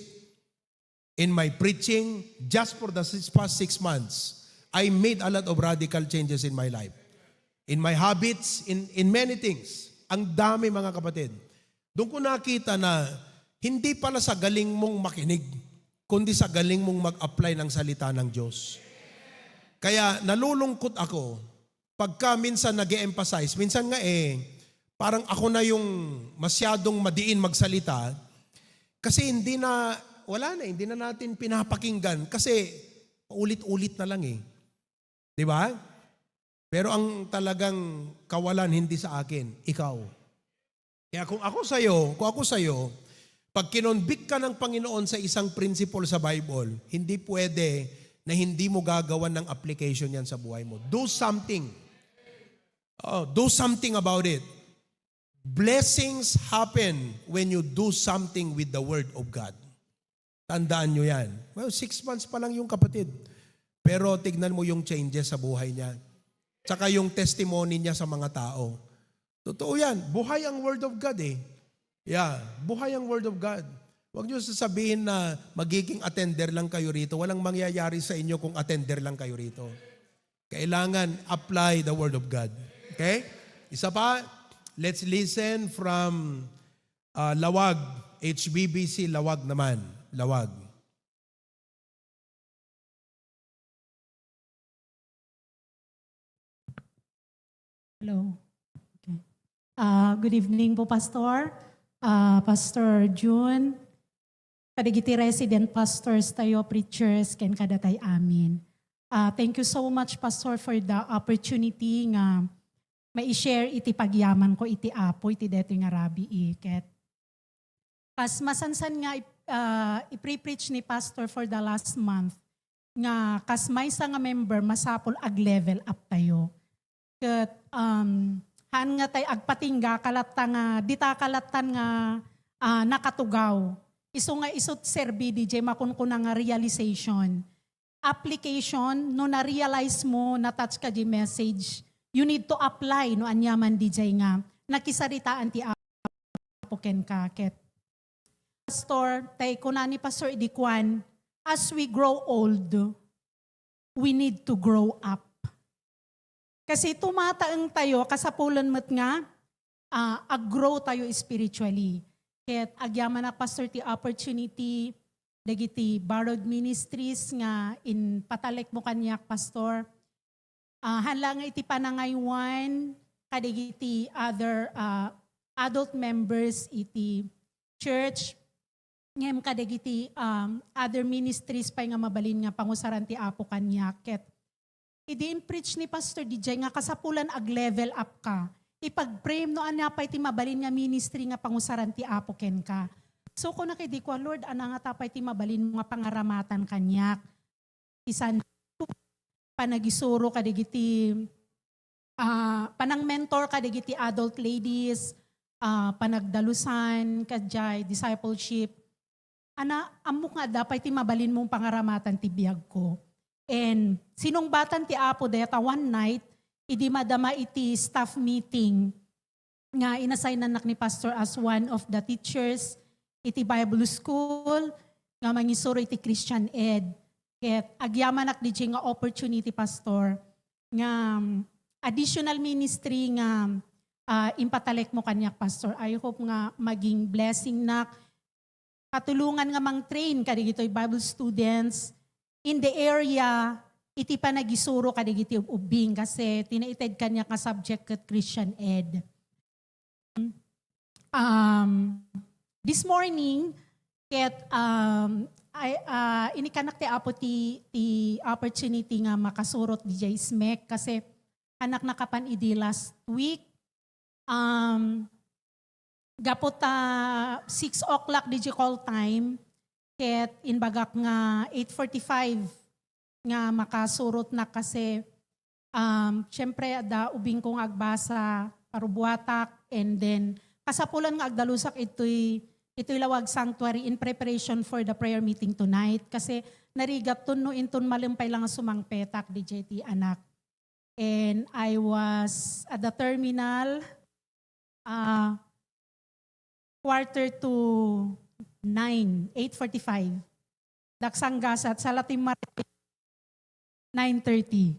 [SPEAKER 4] in my preaching, just for the past 6 months. I made a lot of radical changes in my life. In my habits, in many things. Ang dami mga kapatid. Doon ko nakita na hindi pala sa galing mong makinig, kundi sa galing mong mag-apply ng salita ng Diyos. Kaya nalulungkot ako pagka minsan nag-e-emphasize, minsan nga parang ako na yung masyadong madiin magsalita kasi hindi na natin pinapakinggan kasi ulit-ulit na lang Di ba? Pero ang talagang kawalan hindi sa akin, ikaw. Kaya kung ako sa'yo, pag kinonvict ka ng Panginoon sa isang principle sa Bible, hindi pwede na hindi mo gagawan ng application yan sa buhay mo. Do something. Do something about it. Blessings happen when you do something with the Word of God. Tandaan nyo yan. Well, 6 months pa lang yung kapatid. Pero tignan mo yung changes sa buhay niya. Tsaka yung testimony niya sa mga tao. Totoo yan. Buhay ang Word of God eh. Yeah, buhay ang Word of God. Huwag niyo sasabihin na magiging attender lang kayo rito. Walang mangyayari sa inyo kung attender lang kayo rito. Kailangan apply the Word of God. Okay? Isa pa, let's listen from Lawag. HBBC Lawag naman. Lawag.
[SPEAKER 8] Hello. Okay. Good evening po, Pastor. Pastor June, kadigiti resident pastors tayo, preachers, ken kadatay amin. Thank you so much, Pastor, for the opportunity nga mai-share iti pagyaman ko iti apo, iti deto nga rabi iket. Kas masansan nga ipre-preach ni Pastor for the last month, nga kas may nga member masapol ag-level up tayo. Ket haan nga tay agpatingga kalatan nga dita kalatan nga nakatugaw. Isu nga isut serbi DJ makunkuna nga realization. Application no na-realize mo na touch ka di message, you need to apply no anyaman DJ nga nakisaritaan ti apo ken ka ket. Pastor, tay kunani Pastor Idikwan, as we grow old, we need to grow up. Kasi tumataang tayo, kasapulan mo't nga, ag-grow tayo spiritually. Kaya agyaman na Pastor ti opportunity, dagiti Borrowed Ministries nga in patalek mo kanyak Pastor. Halang iti panangaywan, kadagiti other adult members iti church, ngem kadagiti other ministries pa nga mabalin nga pangusaran ti Apo kanyak. Ket i-preach ni Pastor DJ nga kasapulan ag-level up ka. Ipag-pray no anya pa iti mabalin nga ministry nga pangusaran ti Apo ken ka. So kung nakidi ko, Lord, ana nga tapay ti mabalin mo nga pangaramatan kanyak. Isan panagisuro kadigiti panang mentor kadigiti adult ladies, panagdalusan kadjay discipleship. Ana amok nga dapat ti mabalin mong pangaramatan ti biyag ko. And sinong batan ti Apo deta one night, idi madama iti staff meeting nga inassign anak ni Pastor as one of the teachers iti Bible School nga mangisuro iti Christian Ed. Ket agyaman ak di nga opportunity Pastor nga additional ministry nga impatalek mo kanyak Pastor. I hope nga maging blessing nak katulungan nga mang-train kadigitoy Bible students in the area, iti pa nagisuro kadigiti ubing kasi tinaited kanya ka subject kat Christian Ed. This morning, ket inikanak ti Apo ti opportunity nga makasurot di jay SMEC kasi anak nakapan idi last week. Gapot 6 o'clock di call time. Ket inbagak nga 8:45 nga makasurot na kasi syempre da ubing kong agbasa parubuatak and then kasapulan nga agdalusak ito'y lawag sanctuary in preparation for the prayer meeting tonight kasi narigat ton no inton malimpay lang sumangpetak di JT anak. And I was at the terminal 8:45. Daksang gasat sa Latim 9:30.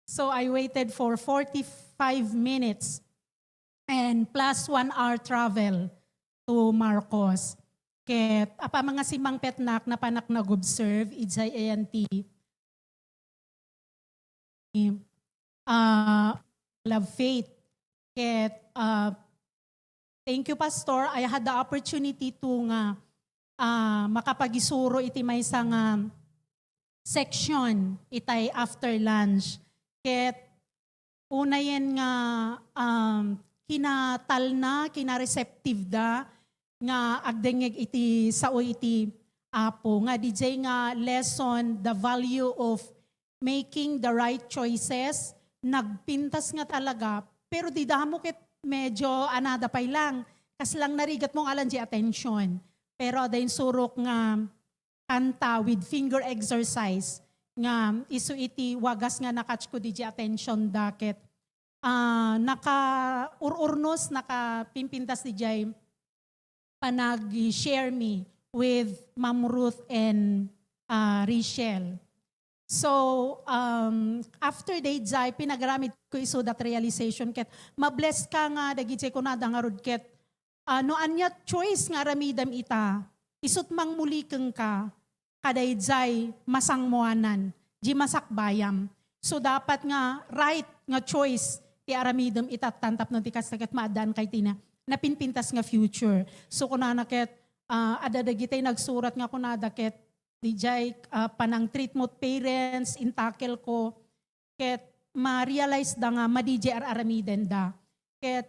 [SPEAKER 8] So I waited for 45 minutes and plus 1 hour travel to Marcos. Ket apa mga simang petnak na panak nag-observe, idsay ANT. Love faith. Ket thank you Pastor. I had the opportunity to nga makapagisuro iti may nga section itay after lunch. Ket una yan nga kinatal na, kinareceptive da nga agdengeg iti sao iti Apo nga DJ nga lesson the value of making the right choices. Nagpintas nga talaga pero di damo ket medyo anada pay lang. Kas lang narigat mong alan di attention. Pero dahin surok nga kanta with finger exercise nga isu iti wagas nga nakatch ko di attention daket naka-ururnos, nakapimpintas di jay panag-share me with Ma'am Ruth and Rachel. So, after day jay, pinagramit ko iso that realization ket mabless ka nga dagiti ko na dangarod ket no anya choice nga ramidam ita isut mang muli keng ka kaday jay masangmuanan di masakbayam. So dapat nga right nga choice ti aramidam ita tantap no ti kastaket maadan kay tina napinpintas nga future. So kunana ket ada dagitay nagsurat nga kunada ket dijay panang treat mo parents intakel ko ket ma-realize da nga ma-DJ aramiden da. Ket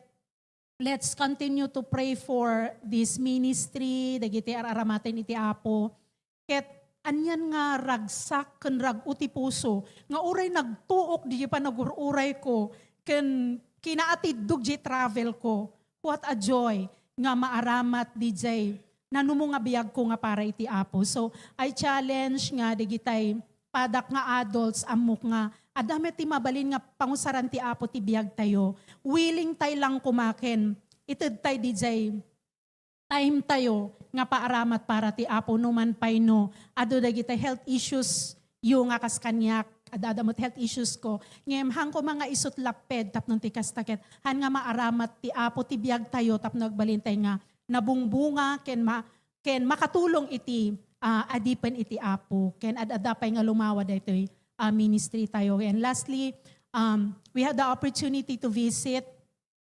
[SPEAKER 8] let's continue to pray for this ministry dagiti aramaten iti Apo. Ket anyan nga ragsak ken rag uti puso nga uray nagtuok di pa nagururay ko ken kinaatidug di travel ko. What a joy nga maaramat DJ nanumo nga biyag ko nga para iti Apo. So, I challenge nga digitay padak nga adults amok nga adame ti mabalin nga pangusaran ti Apo ti biyag tayo. Willing tay lang kumaken. Ited tay DJ time tayo nga paaramat para ti Apo numan pay no. Ado dagitay health issues yung nga kaskanyak adadamot health issues ko. Ngem hang ko mga isut laped tapno ti kastaket han nga maaramat ti Apo ti biyag tayo tapno agbalintay nga nabungbunga ken makatulong iti adipen iti Apo ken adadapay nga lumawa daytoy ministry tayo. And lastly, we had the opportunity to visit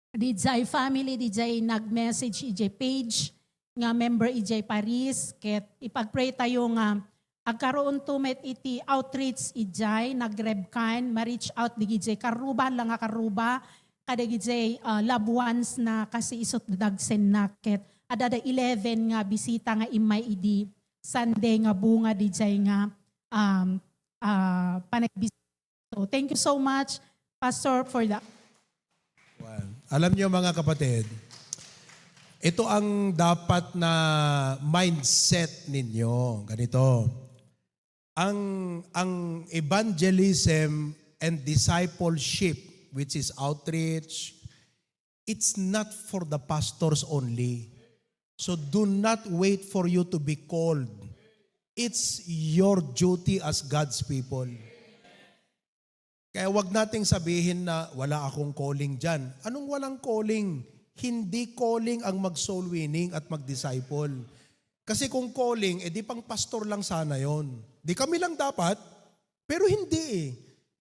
[SPEAKER 8] the Jai family, the Jai nag-message ijay page nga member ijay Paris ket ipagpray tayo nga agkaroon to met iti outreach ijay nagrebkan ma-reach out di ijay karuba lang nga karuba kada gijay loved ones na kasi isot dagsen naket. Adada 11 nga bisita nga imay idi Sunday nga bunga dijay nga panagbisita. So thank you so much, Pastor, for that.
[SPEAKER 4] Well, alam niyo mga kapatid, ito ang dapat na mindset ninyo. Ganito. Ang evangelism and discipleship, which is outreach, it's not for the pastors only. So do not wait for you to be called. It's your duty as God's people. Kaya wag nating sabihin na wala akong calling dyan. Anong walang calling? Hindi calling ang mag-soul winning at mag-disciple. Kasi kung calling, edi pang pastor lang sana yon. Di kami lang dapat, pero hindi eh.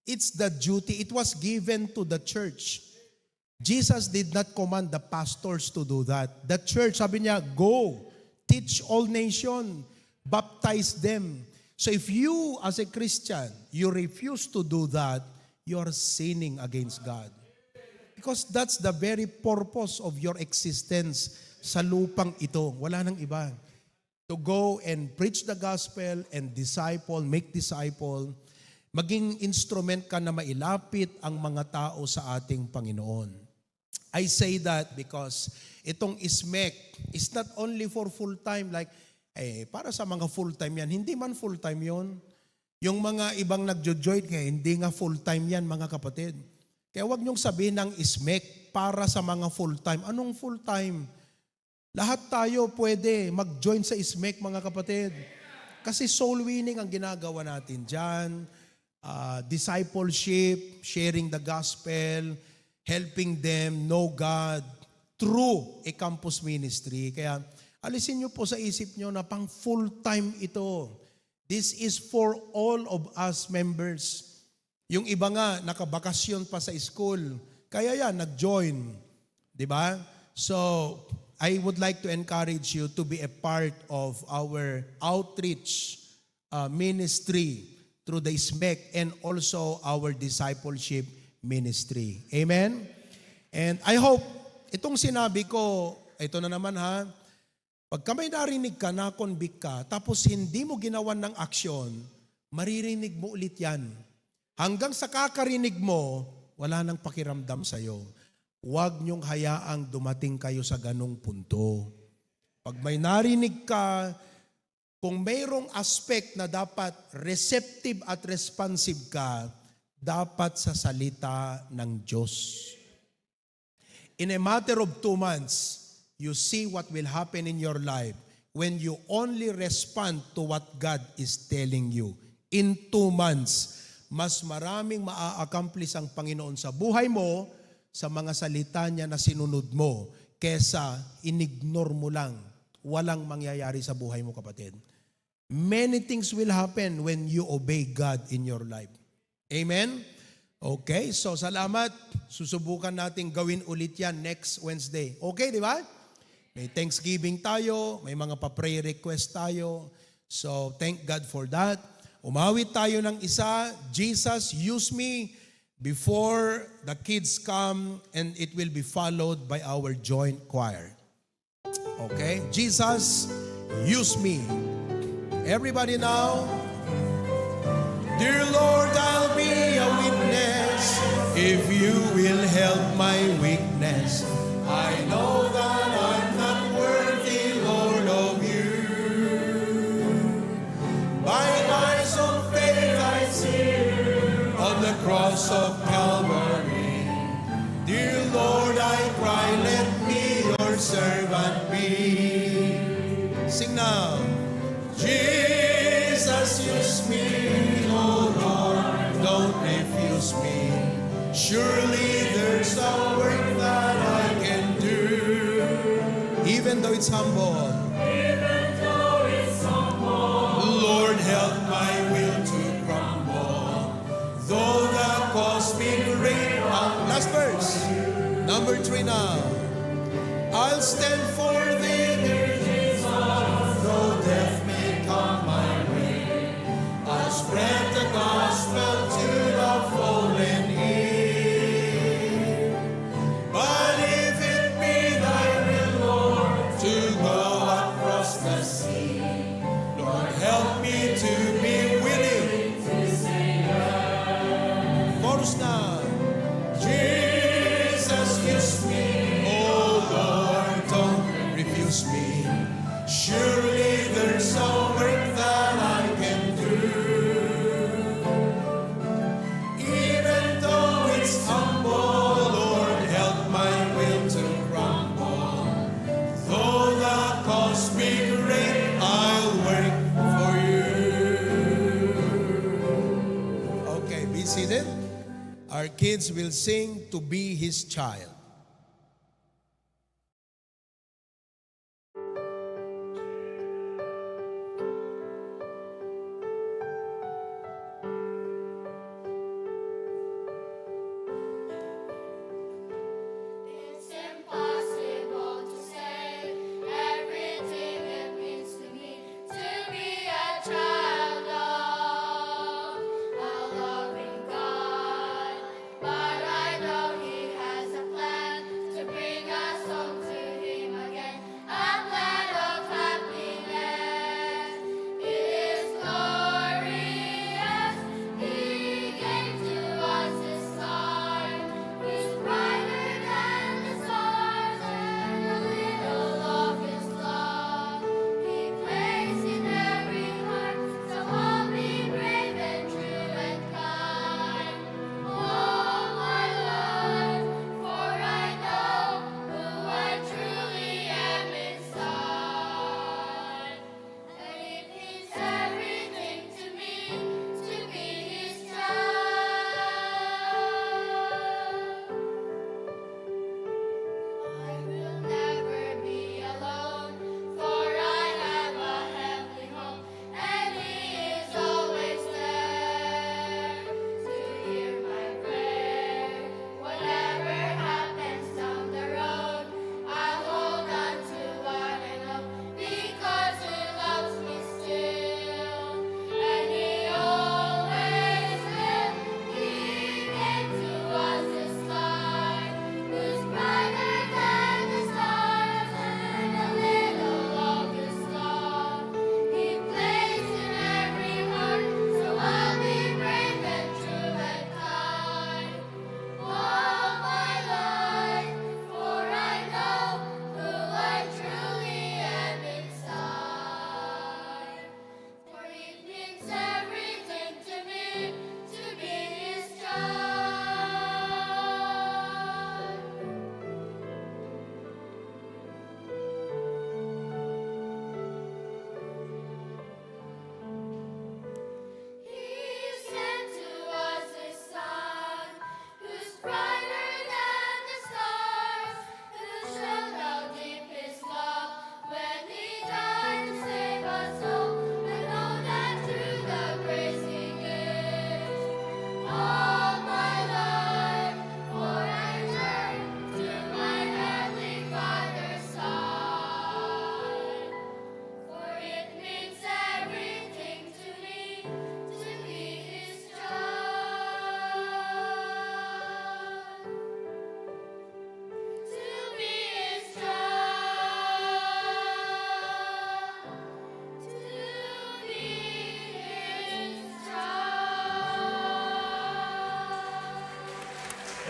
[SPEAKER 4] It's the duty. It was given to the church. Jesus did not command the pastors to do that. The church, sabi niya, go, teach all nations, baptize them. So if you as a Christian, you refuse to do that, you are sinning against God. Because that's the very purpose of your existence sa lupang ito. Wala nang iba. To go and preach the gospel and disciple, make disciple, maging instrument ka na mailapit ang mga tao sa ating Panginoon. I say that because itong ISMEC is not only for full-time, like, para sa mga full-time yan. Hindi man full-time yon. Yung mga ibang nagjo-join kaya hindi nga full-time yan, mga kapatid. Kaya wag niyong sabihin ng ISMEC para sa mga full-time. Anong full-time? Lahat tayo pwede mag-join sa ISMEC, mga kapatid. Kasi soul winning ang ginagawa natin dyan. Discipleship, sharing the gospel, helping them know God through a campus ministry. Kaya alisin niyo po sa isip niyo na pang full-time ito. This is for all of us members. Yung iba nga, nakabakasyon pa sa school. Kaya yan, nag-join. Diba? So, I would like to encourage you to be a part of our outreach ministry through the ISMEC and also our discipleship ministry. Amen? And I hope, itong sinabi ko, ito na naman ha, pagka may narinig ka, na-convict ka, tapos hindi mo ginawan ng aksyon, maririnig mo ulit yan. Hanggang sa kakarinig mo, wala nang pakiramdam sa'yo. Huwag niyong hayaang dumating kayo sa ganong punto. Pag may narinig ka, kung mayroong aspect na dapat receptive at responsive ka, dapat sa salita ng Diyos. In a matter of 2 months, you see what will happen in your life when you only respond to what God is telling you. In 2 months, mas maraming maa-accomplish ang Panginoon sa buhay mo sa mga salita niya na sinunod mo kesa inignore mo lang. Walang mangyayari sa buhay mo, kapatid. Many things will happen when you obey God in your life. Amen? Okay, so salamat. Susubukan natin gawin ulit yan next Wednesday. Okay, di ba? May Thanksgiving tayo, may mga pa-prayer request tayo. So, thank God for that. Umawit tayo ng isa, Jesus, use me before the kids come, and it will be followed by our joint choir. Okay? Jesus, use me. Everybody now. Dear Lord, I'll be a witness if you will help my weakness. I know that I'm not worthy, Lord, of you. By eyes of faith I see on the cross of Calvary. Dear Lord, I cry, let me your servant be. Sing now. Jesus, use me, oh Lord, don't refuse me. Surely there's a work that I can do, even though it's humble. Lord, help my will to crumble, though the cost be great. Last verse, number 3 now. I'll stand for thee, dear Jesus, though death may come my way. I'll spread the gospel to the fallen here. But if it be thy will, Lord, to go across the sea, Lord, help me to be willing to say yes. Chorus now. Jesus, use me, oh Lord, don't refuse me. Surely there's a work that I can do, even though it's humble. Lord, help my will to crumble. Though the cost be great, I'll work for you. Okay, be seated. Our kids will sing To Be His Child.
[SPEAKER 2] It's impossible to say everything it means to me to be a child of a loving God. But I know He has a plan.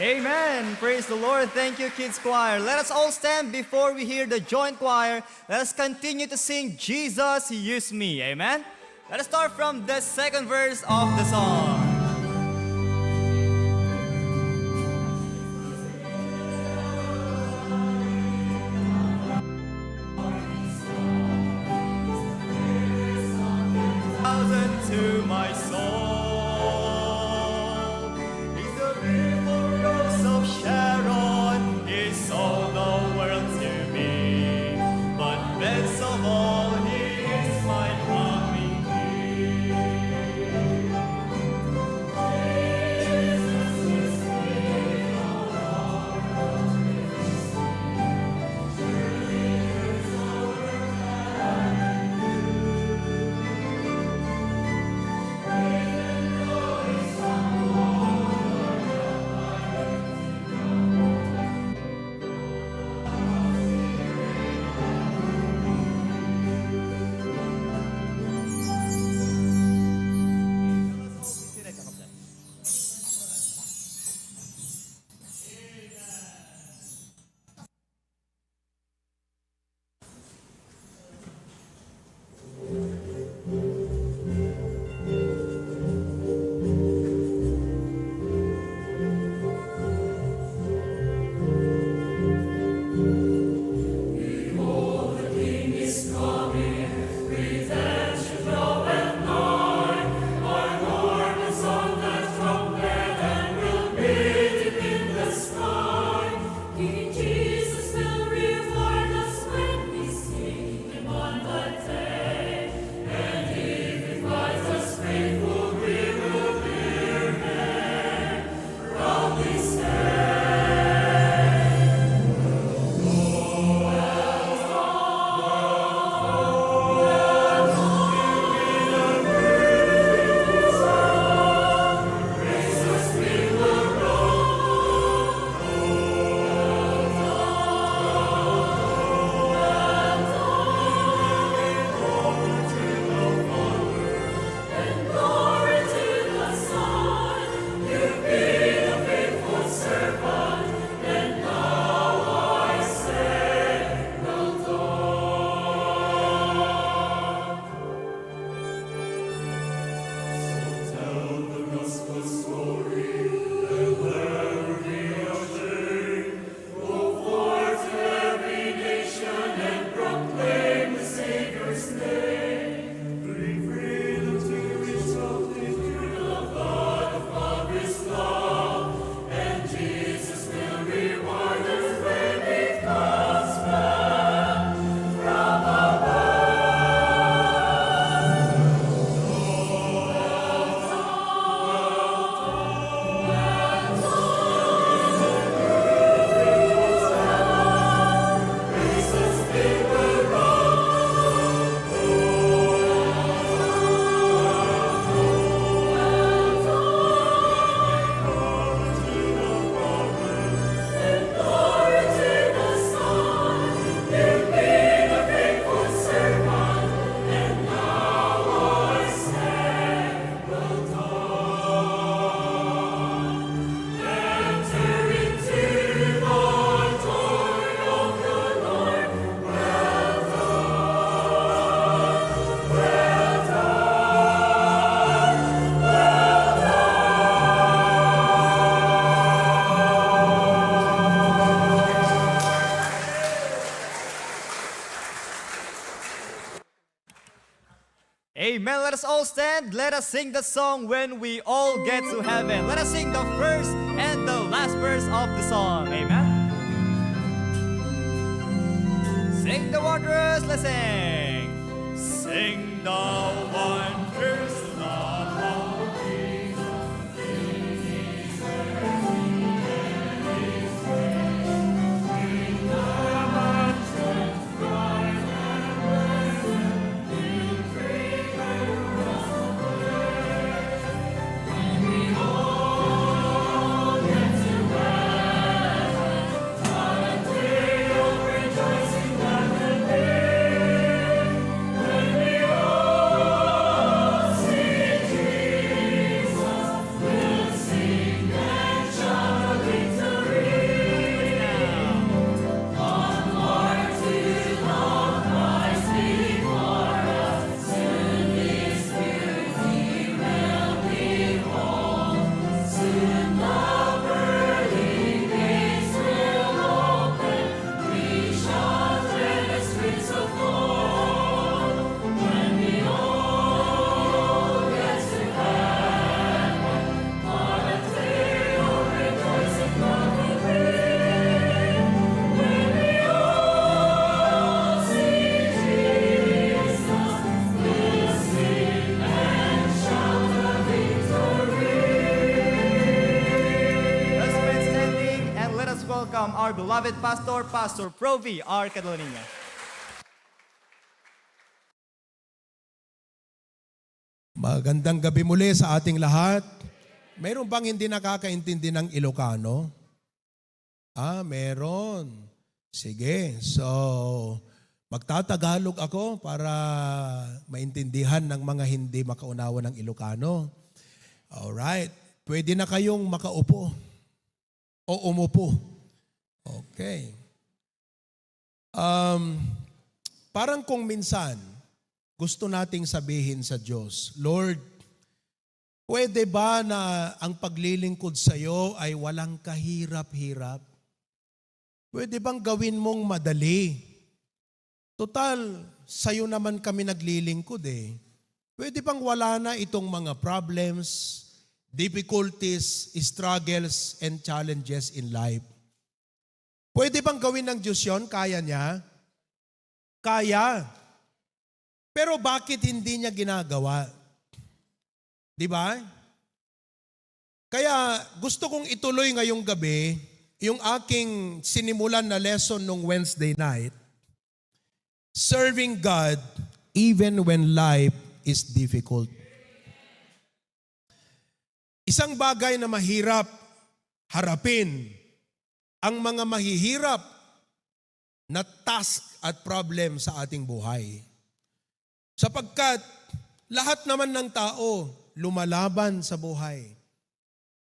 [SPEAKER 1] Amen. Praise the Lord. Thank you, Kids Choir. Let us all stand before we hear the joint choir. Let us continue to sing Jesus, Use Me. Amen. Let us start from the second verse of the song. Thousand to my soul. He's the beautiful rose of Sharon. He's all the world to me. But best of all, he is my loving
[SPEAKER 2] King Jesus will reward us when we see him on that day. And if he finds us faithful, we will hear him proudly say, Glory to the Son, you've been a faithful servant, and now I say, well done. So tell the gospel story, and never be ashamed. Go forth to every nation and proclaim the Savior's name. Bring freedom to each captive, the God of Father's love, and Jesus will reward us when He comes back from above. Jesus will Glory to the Son, you've been a faithful servant, and now I say, well done. Enter into the joy of the Lord. Well done, well done, well
[SPEAKER 1] Amen. Let us all stand. Let us sing the song When We All Get to Heaven. Let us sing the first and the last verse of the song. Amen. Sing the wondrous, let's sing. Sing the wondrous love of Jesus.
[SPEAKER 2] Rejoicing that the day when we all
[SPEAKER 1] beloved pastor, Pastor Provi R. Cadolina.
[SPEAKER 4] Magandang gabi muli sa ating lahat. Mayroon bang hindi nakakaintindi ng Ilocano? Meron. Sige. So, magtatagalog ako para maintindihan ng mga hindi makaunawa ng Ilocano. Alright. Pwede na kayong makaupo o umupo. Okay. Parang kung minsan, gusto nating sabihin sa Diyos, Lord, pwede ba na ang paglilingkod sa iyo ay walang kahirap-hirap? Pwede bang gawin mong madali? Total, sa iyo naman kami naglilingkod eh. Pwede bang wala na itong mga problems, difficulties, struggles, and challenges in life? Pwede bang gawin ng Diyos yun? Kaya niya? Kaya. Pero bakit hindi niya ginagawa? Di ba? Kaya gusto kong ituloy ngayong gabi yung aking sinimulan na lesson nung Wednesday night. Serving God even when life is difficult. Isang bagay na mahirap harapin ang mga mahihirap na task at problem sa ating buhay. Sapagkat lahat naman ng tao lumalaban sa buhay.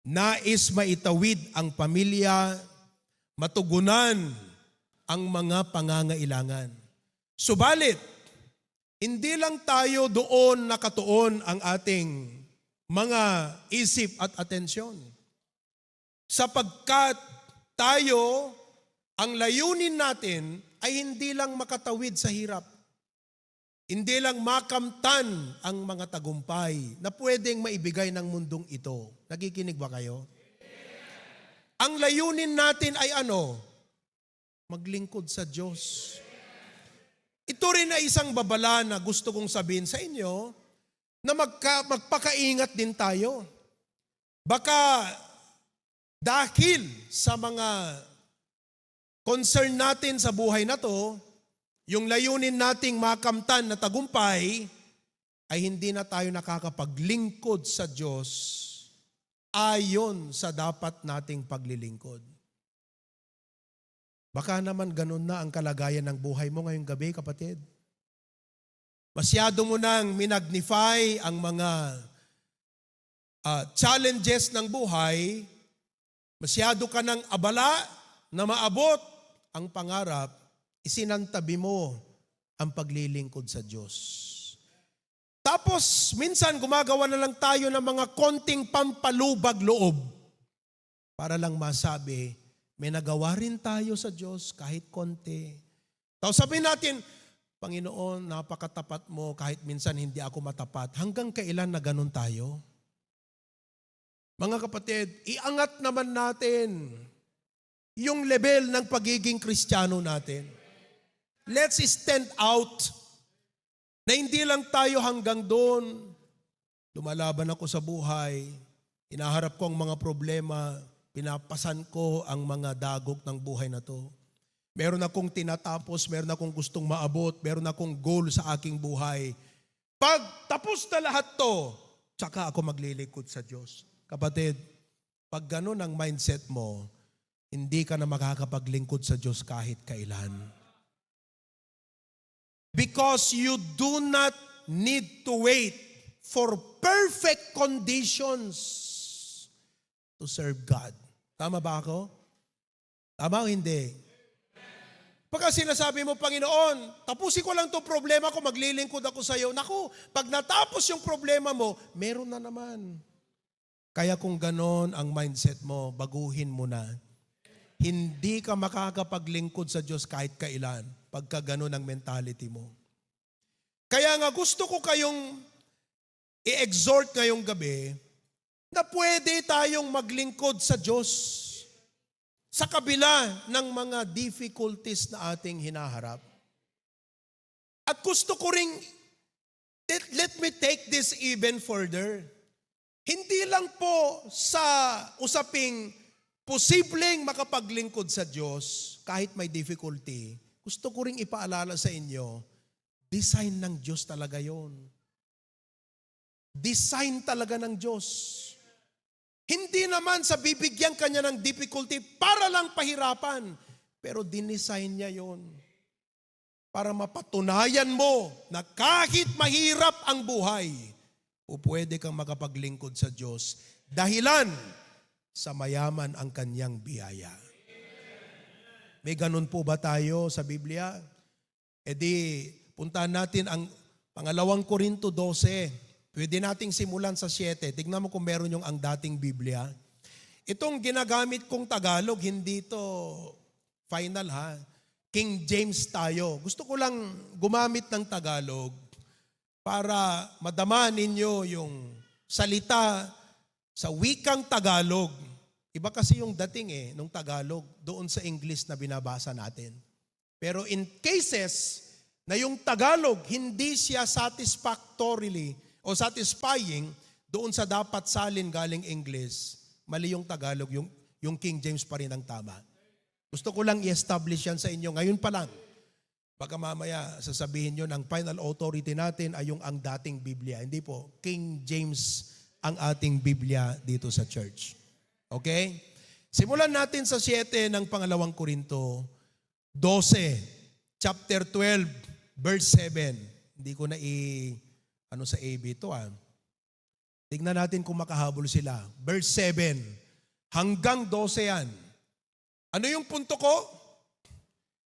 [SPEAKER 4] Nais maitawid ang pamilya, matugunan ang mga pangangailangan. Subalit, hindi lang tayo doon nakatuon ang ating mga isip at atensyon. Sapagkat tayo, ang layunin natin ay hindi lang makatawid sa hirap. Hindi lang makamtan ang mga tagumpay na pwedeng maibigay ng mundong ito. Nakikinig ba kayo? Ang layunin natin ay ano? Maglingkod sa Diyos. Ito rin ay isang babala na gusto kong sabihin sa inyo na magpakaingat din tayo. Baka dahil sa mga concern natin sa buhay na to, yung layunin nating makamtan na tagumpay ay hindi na tayo nakakapaglingkod sa Diyos ayon sa dapat nating paglilingkod. Baka naman ganun na ang kalagayan ng buhay mo ngayong gabi, kapatid. Masyado mo nang minagnify ang mga challenges ng buhay, masyado ka nang abala na maabot ang pangarap, isinantabi mo ang paglilingkod sa Diyos. Tapos, minsan gumagawa na lang tayo ng mga konting pampalubag loob para lang masabi, may nagawa rin tayo sa Diyos kahit konti. Tapos sabihin natin, Panginoon, napakatapat mo kahit minsan hindi ako matapat. Hanggang kailan na ganun tayo? Mga kapatid, iangat naman natin yung level ng pagiging Kristiyano natin. Let's stand out na hindi lang tayo hanggang doon. Lumalaban ako sa buhay, hinaharap ko ang mga problema, pinapasan ko ang mga dagok ng buhay na to. Meron akong tinatapos, meron akong gustong maabot, meron akong goal sa aking buhay. Pag tapos na lahat to, tsaka ako maglilingkod sa Diyos. Kapatid, pag ganun ang mindset mo, hindi ka na makakapaglingkod sa Diyos kahit kailan. Because you do not need to wait for perfect conditions to serve God. Tama ba ako? Tama o hindi? Pagka sinasabi mo, Panginoon, tapusin ko lang itong problema ko, maglilingkod ako sa iyo. Naku, pag natapos yung problema mo, meron na naman. Kaya kung ganon ang mindset mo, baguhin mo na. Hindi ka makakapaglingkod sa Diyos kahit kailan pagka ganon ang mentality mo. Kaya nga gusto ko kayong i-exhort ngayong gabi na pwede tayong maglingkod sa Diyos sa kabila ng mga difficulties na ating hinaharap. At gusto ko ring, let me take this even further. Hindi lang po sa usaping posibleng makapaglingkod sa Diyos kahit may difficulty, gusto ko ring ipaalala sa inyo, design ng Diyos talaga yon. Design talaga ng Diyos. Hindi naman sa bibigyan kanya ng difficulty para lang pahirapan, pero dinesign niya yon para mapatunayan mo na kahit mahirap ang buhay, pwede kang makapaglingkod sa Diyos. Dahilan sa mayaman ang kanyang biyaya. May ganun po ba tayo sa Biblia? E di, puntahan natin ang pangalawang Korinto 12. Pwede nating simulan sa 7. Tignan mo kung meron yung ang dating Biblia. Itong ginagamit kong Tagalog, hindi to final ha. King James tayo. Gusto ko lang gumamit ng Tagalog para madama ninyo yung salita sa wikang Tagalog. Iba kasi yung dating nung Tagalog doon sa English na binabasa natin. Pero in cases na yung Tagalog hindi siya satisfactorily o satisfying doon sa dapat salin galing English, mali yung Tagalog, yung King James pa rin ang tama. Gusto ko lang i-establish yan sa inyo ngayon pa lang. Baka mamaya sasabihin nyo ng final authority natin ay yung ang dating Biblia. Hindi po, King James ang ating Biblia dito sa church. Okay? Simulan natin sa 7 ng pangalawang Korinto, 12, chapter 12, verse 7. Hindi ko na sa AB ito Tignan natin kung makahabol sila. Verse 7, hanggang 12 yan. Ano yung punto ko?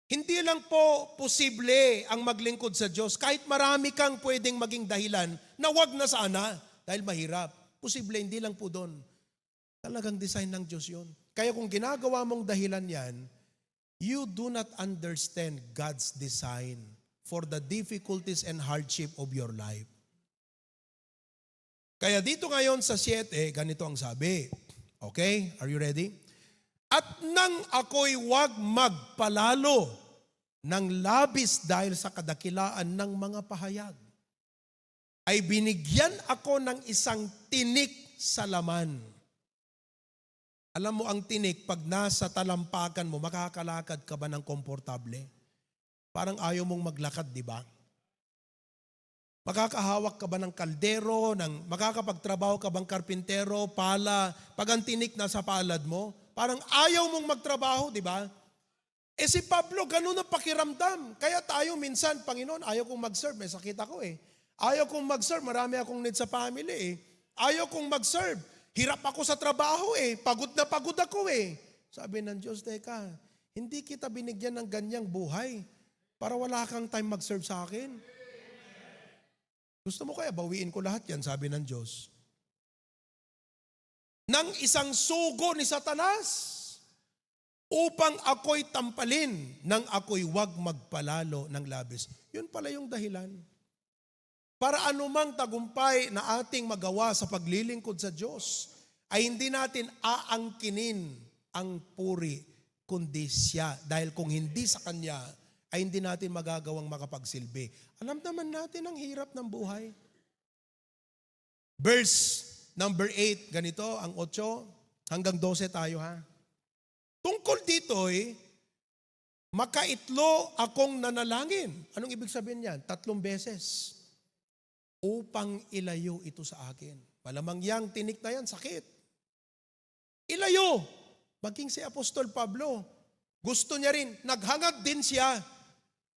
[SPEAKER 4] Hindi lang po posible ang maglingkod sa Diyos. Kahit marami kang pwedeng maging dahilan na wag na sana dahil mahirap. Posible, hindi lang po doon. Talagang design ng Diyos yun. Kaya kung ginagawa mong dahilan yan, you do not understand God's design for the difficulties and hardship of your life. Kaya dito ngayon sa 7, ganito ang sabi. Okay? Are you ready? At nang ako'y wag magpalalo ng labis dahil sa kadakilaan ng mga pahayag, ay binigyan ako ng isang tinik sa laman. Alam mo ang tinik, pag nasa talampakan mo, makakalakad ka ba ng komportable? Parang ayaw mong maglakad, di ba? Makakahawak ka ba ng kaldero, makakapagtrabaho ka bang karpintero, pala, pag ang tinik nasa palad mo, parang ayaw mong magtrabaho, di ba? Si Pablo, ganun ang pakiramdam. Kaya tayo minsan, Panginoon, ayaw kong mag-serve. May sakit ako Ayaw kong mag-serve. Marami akong need sa family Ayaw kong mag-serve. Hirap ako sa trabaho Pagod na pagod ako Sabi ng Diyos, teka, hindi kita binigyan ng ganyang buhay para wala kang time mag-serve sa akin. Gusto mo kaya bawiin ko lahat yan, sabi ng Diyos. Nang isang sugo ni Satanas upang ako'y tampalin nang ako'y wag magpalalo ng labis. Yun pala yung dahilan. Para anumang tagumpay na ating magawa sa paglilingkod sa Diyos ay hindi natin aangkinin ang puri kundi siya. Dahil kung hindi sa Kanya ay hindi natin magagawang makapagsilbi. Alam naman natin ang hirap ng buhay. Verse number 8, ganito, ang 8 hanggang 12 tayo Tungkol dito makaitlo akong nanalangin. Anong ibig sabihin yan? 3 beses. Upang ilayo ito sa akin. Malamang yang tinik na yan, sakit. Ilayo. Maging si Apostol Pablo. Gusto niya rin, naghangad din siya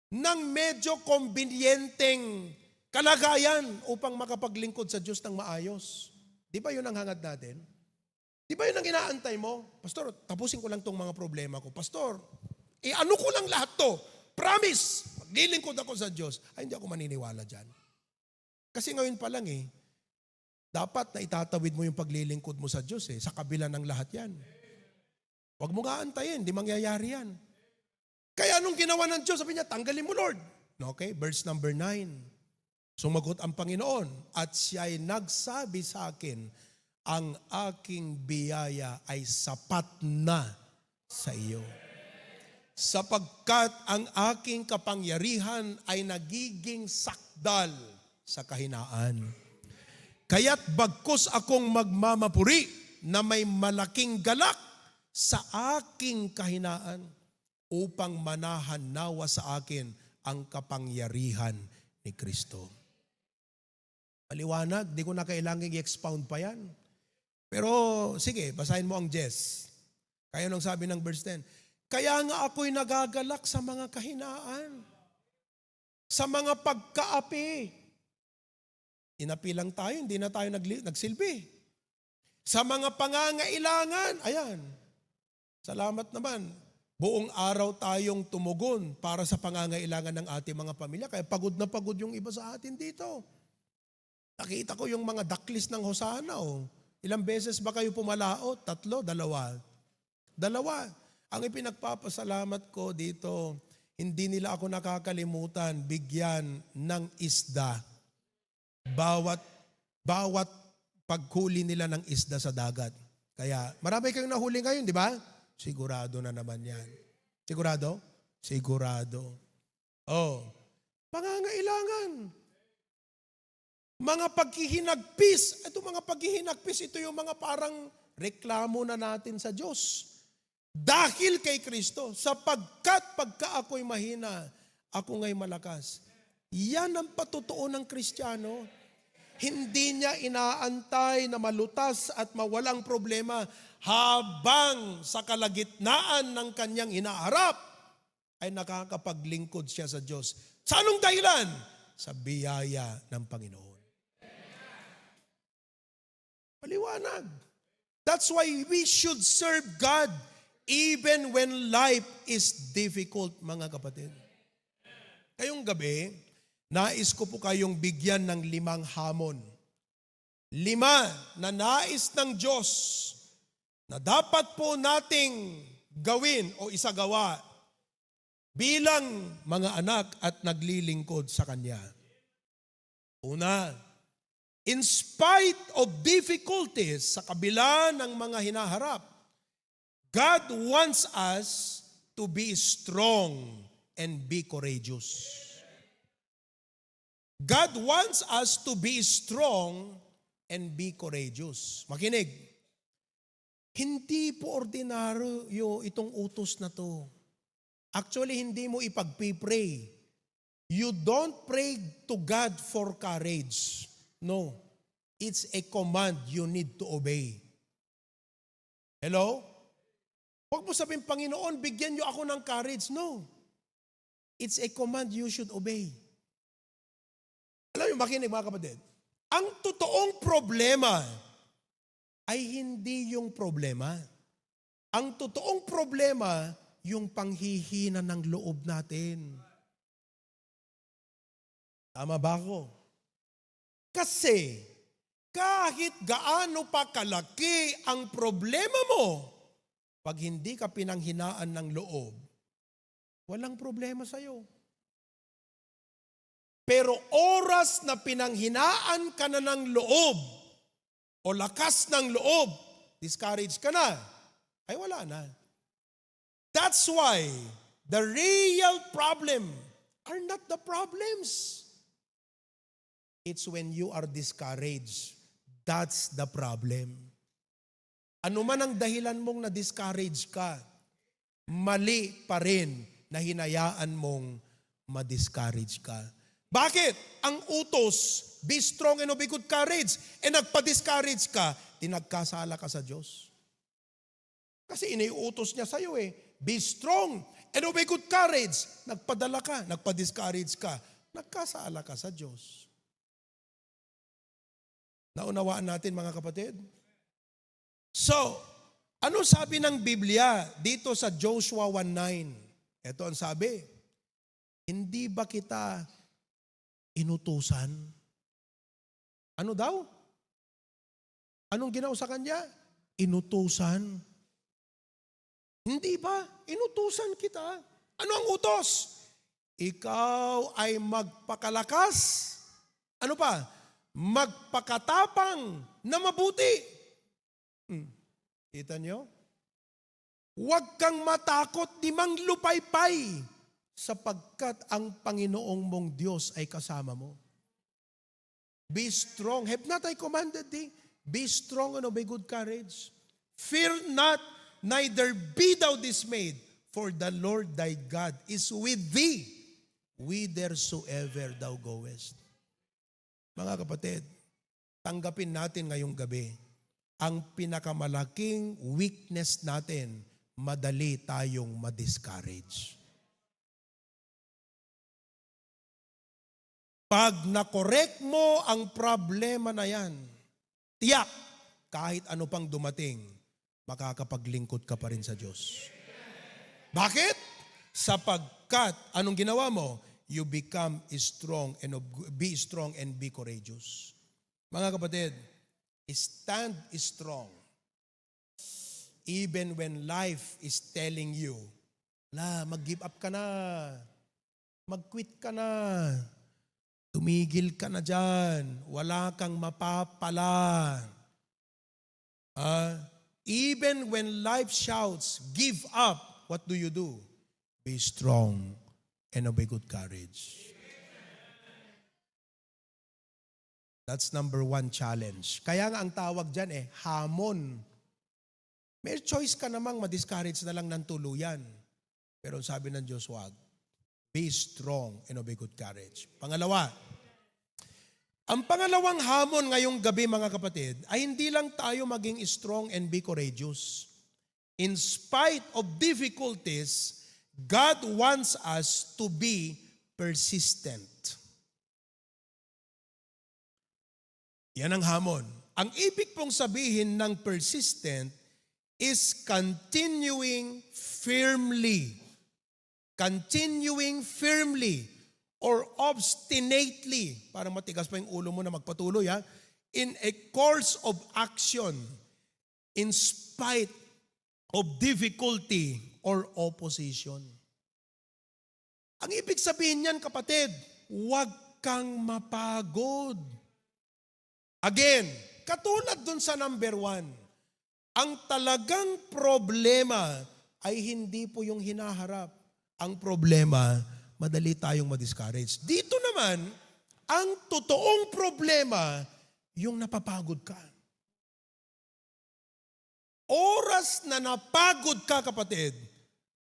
[SPEAKER 4] ng medyo kombinyenteng kalagayan upang makapaglingkod sa Diyos ng maayos. Di ba yun ang hangad natin? Di ba yun ang inaantay mo? Pastor, tapusin ko lang tong mga problema ko. Pastor, ano ko lang lahat to? Promise, maglilingkod ako sa Diyos. Ay, hindi ako maniniwala dyan. Kasi ngayon pa lang dapat na itatawid mo yung paglilingkod mo sa Diyos sa kabila ng lahat yan. Huwag mo nga antayin, di mangyayari yan. Kaya anong ginawa ng Diyos? Sabi niya, tanggalin mo Lord. Okay, verse number 9. Sumagot ang Panginoon at siya'y nagsabi sa akin, ang aking biyaya ay sapat na sa iyo. Sapagkat ang aking kapangyarihan ay nagiging sakdal sa kahinaan. Kaya't bagkus akong magmamapuri na may malaking galak sa aking kahinaan upang manahan nawa sa akin ang kapangyarihan ni Kristo. Maliwanag, di ko na kailangang i-expound pa yan. Pero sige, basahin mo ang Jess. Kaya nung sabi ng verse 10, kaya nga ako'y nagagalak sa mga kahinaan, sa mga pagkaapi. Inapi lang tayo, hindi na tayo nagsilbi. Sa mga pangangailangan, ayan, salamat naman. Buong araw tayong tumugon para sa pangangailangan ng ating mga pamilya. Kaya pagod na pagod yung iba sa atin dito. Nakita ko yung mga daklis ng Hosana. Oh. Ilang beses ba kayo pumalaot? 3, 2. 2. Ang ipinagpapasalamat ko dito, hindi nila ako nakakalimutan bigyan ng isda. Bawat paghuli nila ng isda sa dagat. Kaya marami kayong nahuli ngayon, di ba? Sigurado na naman yan. Sigurado? Sigurado. Oh, pangangailangan. Mga paghihinagpis. Ito mga paghihinagpis, ito yung mga parang reklamo na natin sa Diyos. Dahil kay Kristo, sapagkat pagka ako'y mahina, ako nga'y malakas. Yan ang patutuo ng Kristiyano. Hindi niya inaantay na malutas at mawalang problema habang sa kalagitnaan ng kanyang hinaharap ay nakakapaglingkod siya sa Diyos. Sa anong dahilan? Sa biyaya ng Panginoon. Paliwanag. That's why we should serve God even when life is difficult, mga kapatid. Ngayong gabi, nais ko po kayong bigyan ng 5 hamon. 5 na nais ng Diyos na dapat po nating gawin o isagawa bilang mga anak at naglilingkod sa Kanya. Una, in spite of difficulties sa kabila ng mga hinaharap, God wants us to be strong and be courageous. God wants us to be strong and be courageous. Makinig. Hindi po ordinaryo itong utos na to. Actually, hindi mo ipagpipray. You don't pray to God for courage. No. It's a command you need to obey. Hello? Huwag mo sabihin, Panginoon, bigyan niyo ako ng courage. No. It's a command you should obey. Alam niyo, makinig mga kapatid. Ang totoong problema ay hindi yung problema. Ang totoong problema, yung panghihina ng loob natin. Tama ba ako? Kasi, kahit gaano pa kalaki ang problema mo, pag hindi ka pinanghinaan ng loob, walang problema sa'yo. Pero oras na pinanghinaan ka na ng loob, o lakas ng loob, discourage ka na, ay wala na. That's why the real problem are not the problems. It's when you are discouraged. That's the problem. Ano man ang dahilan mong na-discourage ka, mali pa rin na hinayaan mong ma-discourage ka. Bakit? Ang utos, be strong and of a good courage, and nagpa-discourage ka, tinagkasala ka sa Diyos. Kasi iniutos niya sa'yo be strong and of a good courage. Nagpadala ka, nagpa-discourage ka, nagkasala ka sa Diyos. Naunawaan natin mga kapatid? So, ano sabi ng Biblia dito sa Joshua 1:9? Ito ang sabi, hindi ba kita inutusan? Ano daw? Anong ginawa sa kanya? Inutusan. Hindi ba? Inutusan kita. Ano ang utos? Ikaw ay magpakalakas. Ano pa? Magpakatapang na mabuti. Kita nyo? Huwag kang matakot di manglupaypay sapagkat ang Panginoong mong Diyos ay kasama mo. Be strong. Have not I commanded thee? Be strong and of a good courage. Fear not, neither be thou dismayed, for the Lord thy God is with thee, whithersoever thou goest. Mga kapatid, tanggapin natin ngayong gabi, ang pinakamalaking weakness natin, madali tayong ma-discourage. Pag na-correct mo ang problema na yan, tiyak, kahit ano pang dumating, makakapaglingkod ka pa rin sa Diyos. Bakit? Sapagkat, anong ginawa mo? You become strong and be strong and be courageous. Mga kapatid, stand strong. Even when life is telling you, mag-give up ka na, mag-quit ka na, tumigil ka na dyan, wala kang mapapala. Even when life shouts, give up, what do? Be strong and of a good courage. That's number 1 challenge. Kaya nga ang tawag dyan hamon. May choice ka namang ma-discourage na lang ng tuluyan. Pero sabi ng Diyos, wag. Be strong and of a good courage. Pangalawa, ang pangalawang hamon ngayong gabi mga kapatid ay hindi lang tayo maging strong and be courageous. In spite of difficulties, God wants us to be persistent. Yan ang hamon. Ang ibig pong sabihin ng persistent is continuing firmly. Continuing firmly or obstinately, parang matigas pa yung ulo mo na magpatuloy, in a course of action in spite of difficulty or opposition. Ang ibig sabihin niyan, kapatid, huwag kang mapagod. Again, katulad dun sa number 1, ang talagang problema ay hindi po yung hinaharap. Ang problema, madali tayong ma-discourage. Dito naman, ang totoong problema, yung napapagod ka. Oras na napagod ka, kapatid,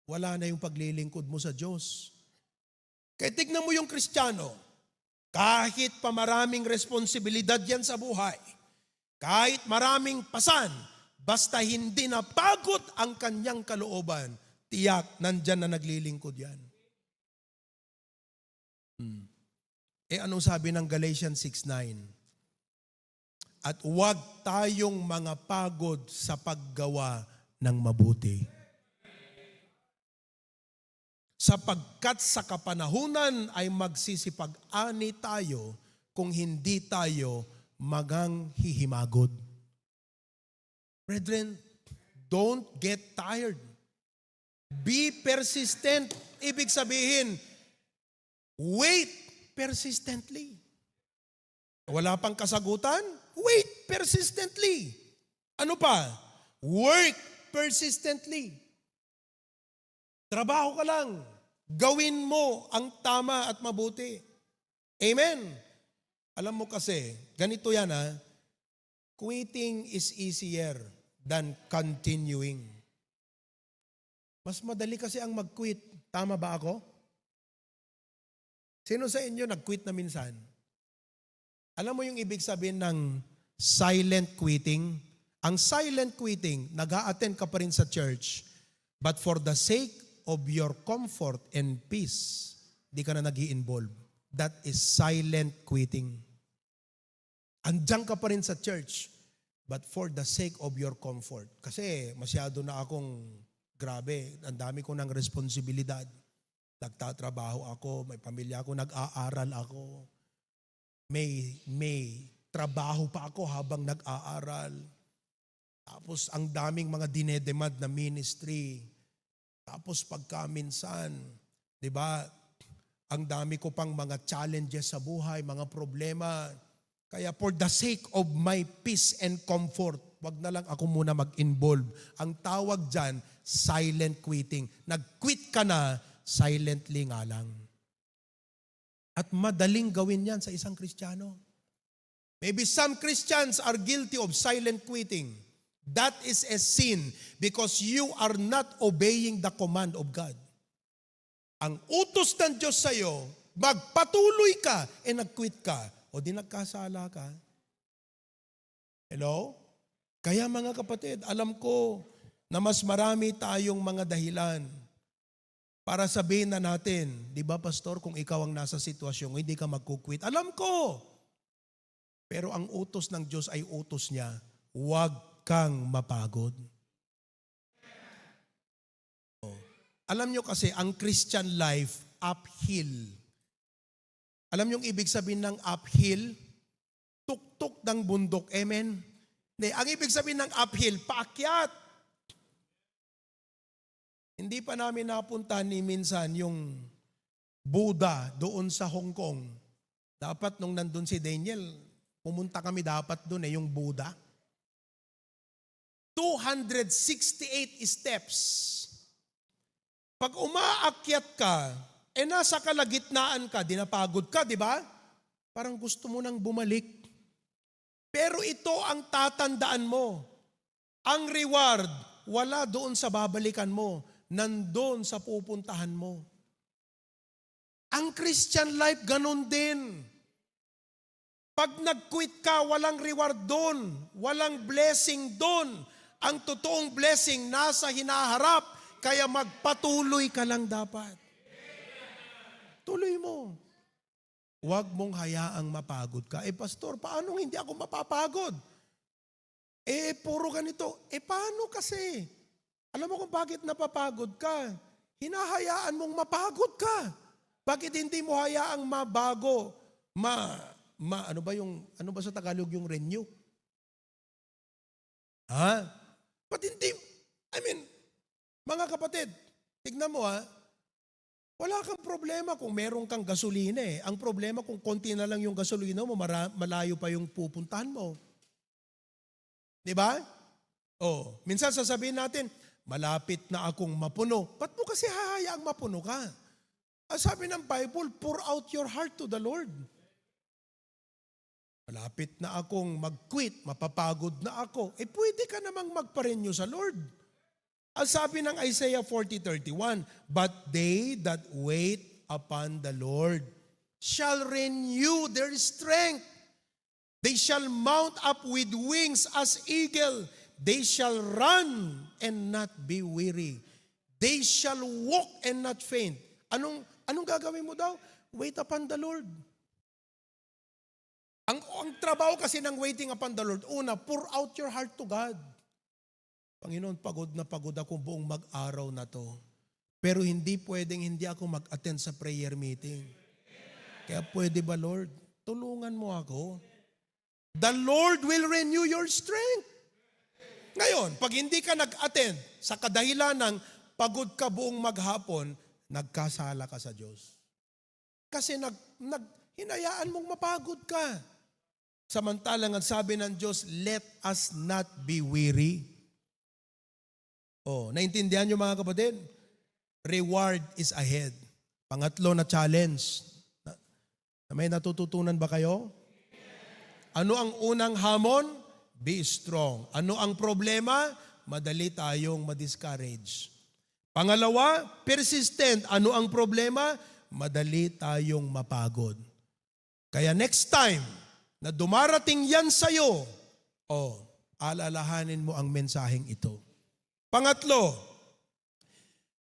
[SPEAKER 4] wala na yung paglilingkod mo sa Diyos. Kaya tignan mo yung Kristiyano, kahit pa maraming responsibilidad yan sa buhay, kahit maraming pasan, basta hindi napagod ang kanyang kalooban, tiyak, nandyan na naglilingkod yan. Anong sabi ng Galatians 6:9? At huwag tayong mga pagod sa paggawa ng mabuti. Sapagkat sa kapanahunan ay magsisipag-ani tayo kung hindi tayo magang hihimagod. Brethren, don't get tired. Be persistent. Ibig sabihin, wait persistently. Wala pang kasagutan? Wait persistently. Ano pa? Work persistently. Trabaho ka lang. Gawin mo ang tama at mabuti. Amen. Alam mo kasi, ganito yan quitting is easier than continuing. Mas madali kasi ang mag-quit. Tama ba ako? Sino sa inyo nag-quit na minsan? Alam mo yung ibig sabihin ng silent quitting? Ang silent quitting, nag-a-attend ka pa rin sa church, but for the sake of your comfort and peace, di ka na nag-i-involve. That is silent quitting. Andiyan ka pa rin sa church, but for the sake of your comfort. Kasi masyado na akong grabe, ang dami ko ng responsibilidad. Nagtatrabaho ako, may pamilya ako, nag-aaral ako. May trabaho pa ako habang nag-aaral. Tapos ang daming mga dinedemand na ministry. Tapos pagka minsan, di ba, ang dami ko pang mga challenges sa buhay, mga problema. Kaya for the sake of my peace and comfort, wag na lang ako muna mag-involve. Ang tawag dyan, silent quitting. Nag-quit ka na, silently nga lang. At madaling gawin yan sa isang Kristiyano. Maybe some Christians are guilty of silent quitting. That is a sin because you are not obeying the command of God. Ang utos ng Diyos sa'yo, magpatuloy ka, nag-quit ka, o di nagkasala ka. Hello? Kaya mga kapatid, alam ko na mas marami tayong mga dahilan para sabihin na natin, di ba pastor, kung ikaw ang nasa sitwasyon, hindi ka magkukwit. Alam ko. Pero ang utos ng Diyos ay utos niya, huwag kang mapagod. Oh. Alam nyo kasi, ang Christian life, uphill. Alam nyo yung ibig sabihin ng uphill? Tuktok ng bundok. Amen? Hindi, ang ibig sabihin ng uphill, paakyat. Hindi pa namin napunta ni minsan yung Buddha doon sa Hong Kong. Dapat nung nandun si Daniel, pumunta kami dapat doon yung Buddha. 268 steps. Pag umaakyat ka, nasa kalagitnaan ka, dinapagod ka, di ba? Parang gusto mo nang bumalik. Pero ito ang tatandaan mo. Ang reward, wala doon sa babalikan mo. Nandun sa pupuntahan mo. Ang Christian life, ganun din. Pag nag-quit ka, walang reward doon. Walang blessing doon. Ang totoong blessing nasa hinaharap, kaya magpatuloy ka lang dapat. Tuloy mo. Huwag mong hayaang mapagod ka. Pastor, paano hindi ako mapapagod? Puro ganito. Paano kasi? Alam mo kung bakit napapagod ka? Hinahayaan mong mapagod ka. Bakit hindi mo hayaang mabago? Ano ba sa Tagalog yung renew? Ha? Ba't hindi? Mga kapatid, tignan mo wala kang problema kung meron kang gasolina Ang problema kung konti na lang yung gasolina mo, malayo pa yung pupuntahan mo. Di ba? Minsan sasabihin natin, malapit na akong mapuno. Ba't mo kasi hahayaang mapuno ka? Ang sabi ng Bible, pour out your heart to the Lord. Malapit na akong mag-quit, mapapagod na ako. Pwede ka namang magpa-renew sa Lord. Ang sabi ng Isaiah 40:31, but they that wait upon the Lord shall renew their strength. They shall mount up with wings as eagle. They shall run and not be weary. They shall walk and not faint. Anong gagawin mo daw? Wait upon the Lord. Ang trabaho kasi ng waiting upon the Lord, una, pour out your heart to God. Panginoon, pagod na pagod ako buong mag-araw na to. Pero hindi pwedeng hindi ako mag-attend sa prayer meeting. Kaya pwede ba, Lord? Tulungan mo ako. The Lord will renew your strength. Ngayon, pag hindi ka nag-attend sa kadahilan ng pagod ka buong maghapon, nagkasala ka sa Diyos. Kasi hinayaan mong mapagod ka. Samantalang ang sabi ng Diyos, let us not be weary. Naintindihan niyo mga kapatid? Reward is ahead. Pangatlo na challenge. May natututunan ba kayo? Ano ang unang hamon? Be strong. Ano ang problema? Madali tayong ma-discourage. Pangalawa, persistent. Ano ang problema? Madali tayong mapagod. Kaya next time na dumarating yan sa'yo, alalahanin mo ang mensaheng ito. Pangatlo,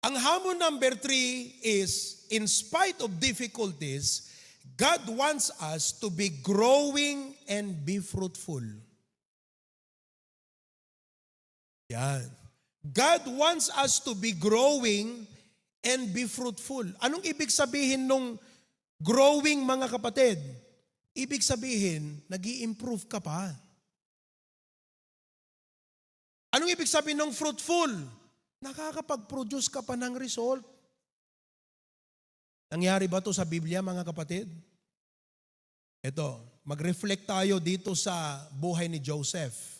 [SPEAKER 4] ang hamon number 3 is, in spite of difficulties, God wants us to be growing and be fruitful. Yan. God wants us to be growing and be fruitful. Anong ibig sabihin nung growing, mga kapatid? Ibig sabihin, nag-i-improve ka pa. Anong ibig sabihin ng fruitful? Nakakapag-produce ka pa ng result. Nangyari ba to sa Biblia, mga kapatid? Ito, mag-reflect tayo dito sa buhay ni Joseph.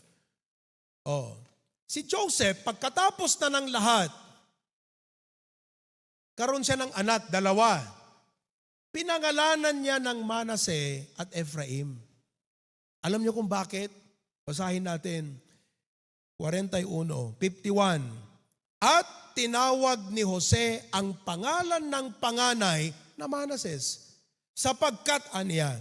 [SPEAKER 4] Si Joseph, pagkatapos na ng lahat, karoon siya ng anak, 2. Pinangalanan niya ng Manase at Ephraim. Alam niyo kung bakit? Basahin natin. 41, 51. At tinawag ni Jose ang pangalan ng panganay na Manases, sapagkat aniya,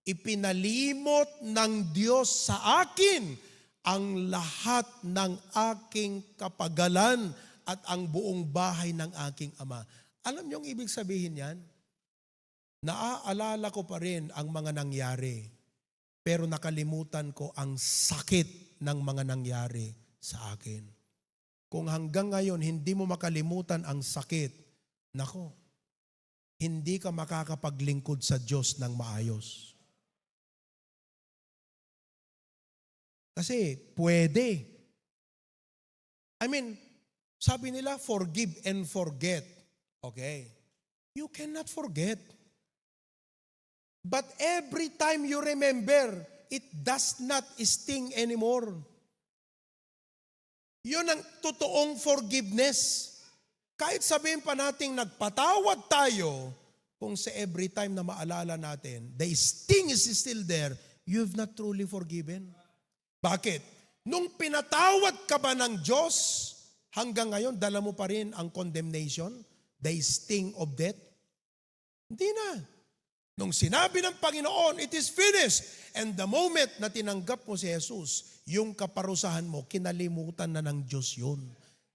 [SPEAKER 4] ipinalimot ng Diyos sa akin ang lahat ng aking kapagalan at ang buong bahay ng aking ama. Alam niyo ang ibig sabihin yan? Naaalala ko pa rin ang mga nangyari, pero nakalimutan ko ang sakit ng mga nangyari sa akin. Kung hanggang ngayon hindi mo makalimutan ang sakit, nako, hindi ka makakapaglingkod sa Diyos ng maayos. Kasi pwede. I mean, sabi nila, forgive and forget. Okay. You cannot forget. But every time you remember, it does not sting anymore. Yun ang totoong forgiveness. Kahit sabihin pa nating nagpatawad tayo, kung sa every time na maalala natin, the sting is still there, you've not truly forgiven. Bakit? Nung pinatawad ka ba ng Diyos, hanggang ngayon, dala mo pa rin ang condemnation, the sting of death? Hindi na. Nung sinabi ng Panginoon, it is finished. And the moment na tinanggap mo si Jesus, yung kaparusahan mo, kinalimutan na ng Diyos yun.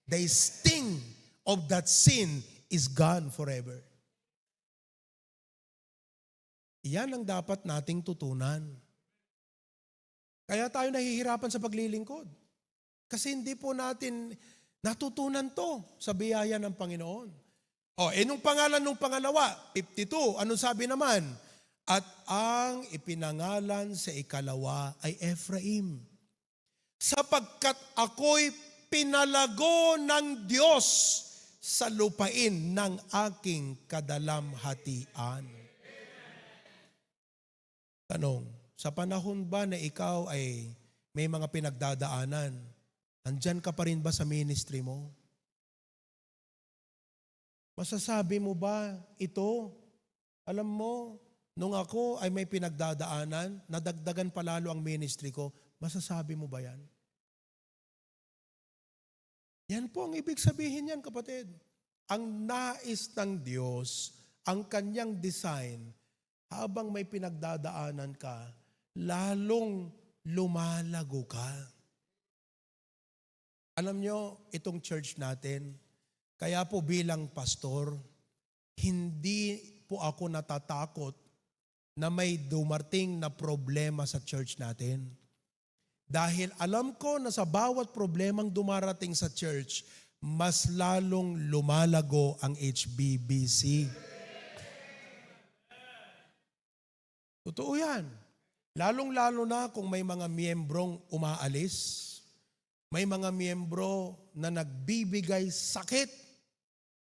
[SPEAKER 4] The sting of that sin is gone forever. Yan ang dapat nating tutunan. Kaya tayo nahihirapan sa paglilingkod. Kasi hindi po natin natutunan to sa biyaya ng Panginoon. Nung pangalan nung pangalawa, 52, anong sabi naman? At ang ipinangalan sa ikalawa ay Ephraim. Sapagkat ako'y pinalago ng Diyos sa lupain ng aking kadalamhatian. Tanong, sa panahon ba na ikaw ay may mga pinagdadaanan, andyan ka pa rin ba sa ministry mo? Masasabi mo ba ito? Alam mo, nung ako ay may pinagdadaanan, nadagdagan palalo ang ministry ko, masasabi mo ba yan? Yan po ang ibig sabihin yan, kapatid. Ang nais ng Diyos, ang kanyang design, habang may pinagdadaanan ka, lalong lumalago ka. Alam nyo, itong church natin, kaya po bilang pastor, hindi po ako natatakot na may dumating na problema sa church natin. Dahil alam ko na sa bawat problemang dumarating sa church, mas lalong lumalago ang HBBC. Totoo yan. Lalong-lalo na kung may mga miyembrong umaalis, may mga miyembro na nagbibigay sakit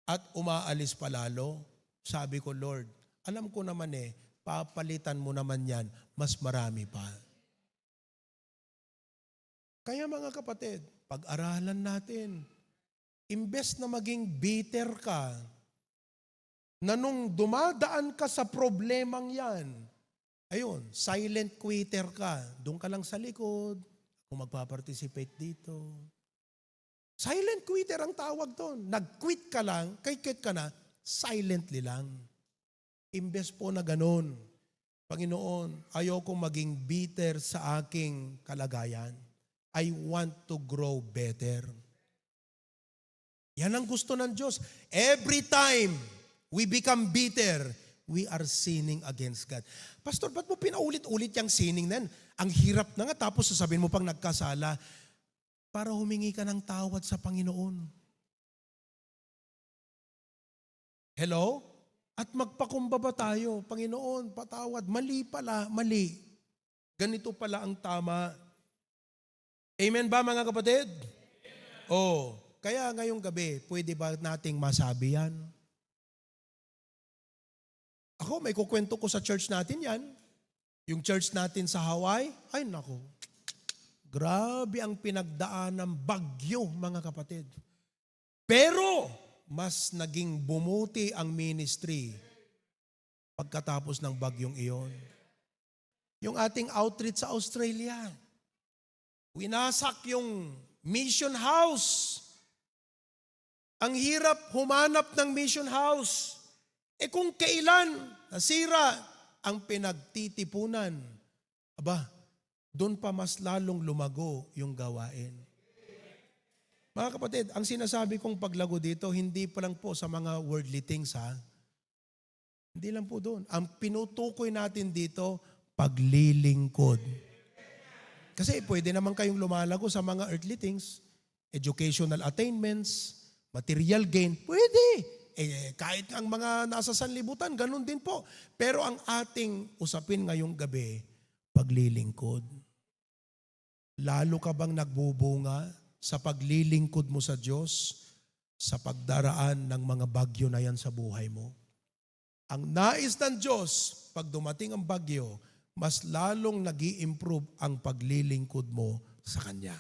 [SPEAKER 4] at umaalis palalo. Sabi ko, Lord, alam ko naman papalitan mo naman yan, mas marami pa. Kaya mga kapatid, pag-aralan natin, imbes na maging bitter ka, na nung dumadaan ka sa problemang yan, ayun, silent quitter ka, doon ka lang sa likod, kung magpa-participate dito. Silent quitter ang tawag doon. Nag-quit ka lang, quit ka na, silently lang. Imbes po na ganun, Panginoon, ayoko maging bitter sa aking kalagayan. I want to grow better. Yan ang gusto ng Diyos. Every time we become bitter, we are sinning against God. Pastor, ba't mo pinaulit-ulit yung sinning na yan? Ang hirap na nga, tapos sasabihin mo pang nagkasala, para humingi ka ng tawad sa Panginoon. Hello? At magpakumbaba tayo, Panginoon, patawad. Mali pala, mali. Ganito pala ang tama. Amen ba mga kapatid? Oh, kaya ngayong gabi, pwede ba nating masabi yan? Ako, may kukwento ko sa church natin yan. Yung church natin sa Hawaii, ay nako. Grabe ang pinagdaan ng bagyo, mga kapatid. Pero, mas naging bumuti ang ministry pagkatapos ng bagyong iyon. Yung ating outreach sa Australia, winasak yung mission house. Ang hirap humanap ng mission house. Kung kailan nasira ang pinagtitipunan, aba, doon pa mas lalong lumago yung gawain. Mga kapatid, ang sinasabi kong paglago dito, hindi pa lang po sa mga worldly things ha. Hindi lang po doon. Ang pinutukoy natin dito, paglilingkod. Kasi pwede naman kayong lumalago sa mga earthly things, educational attainments, material gain, pwede. Kahit ang mga nasa sanlibutan, ganun din po. Pero ang ating usapin ngayong gabi, paglilingkod. Lalo ka bang nagbubunga sa paglilingkod mo sa Diyos sa pagdaraan ng mga bagyo na yan sa buhay mo? Ang nais ng Diyos, pag dumating ang bagyo, mas lalong nag-i-improve ang paglilingkod mo sa Kanya.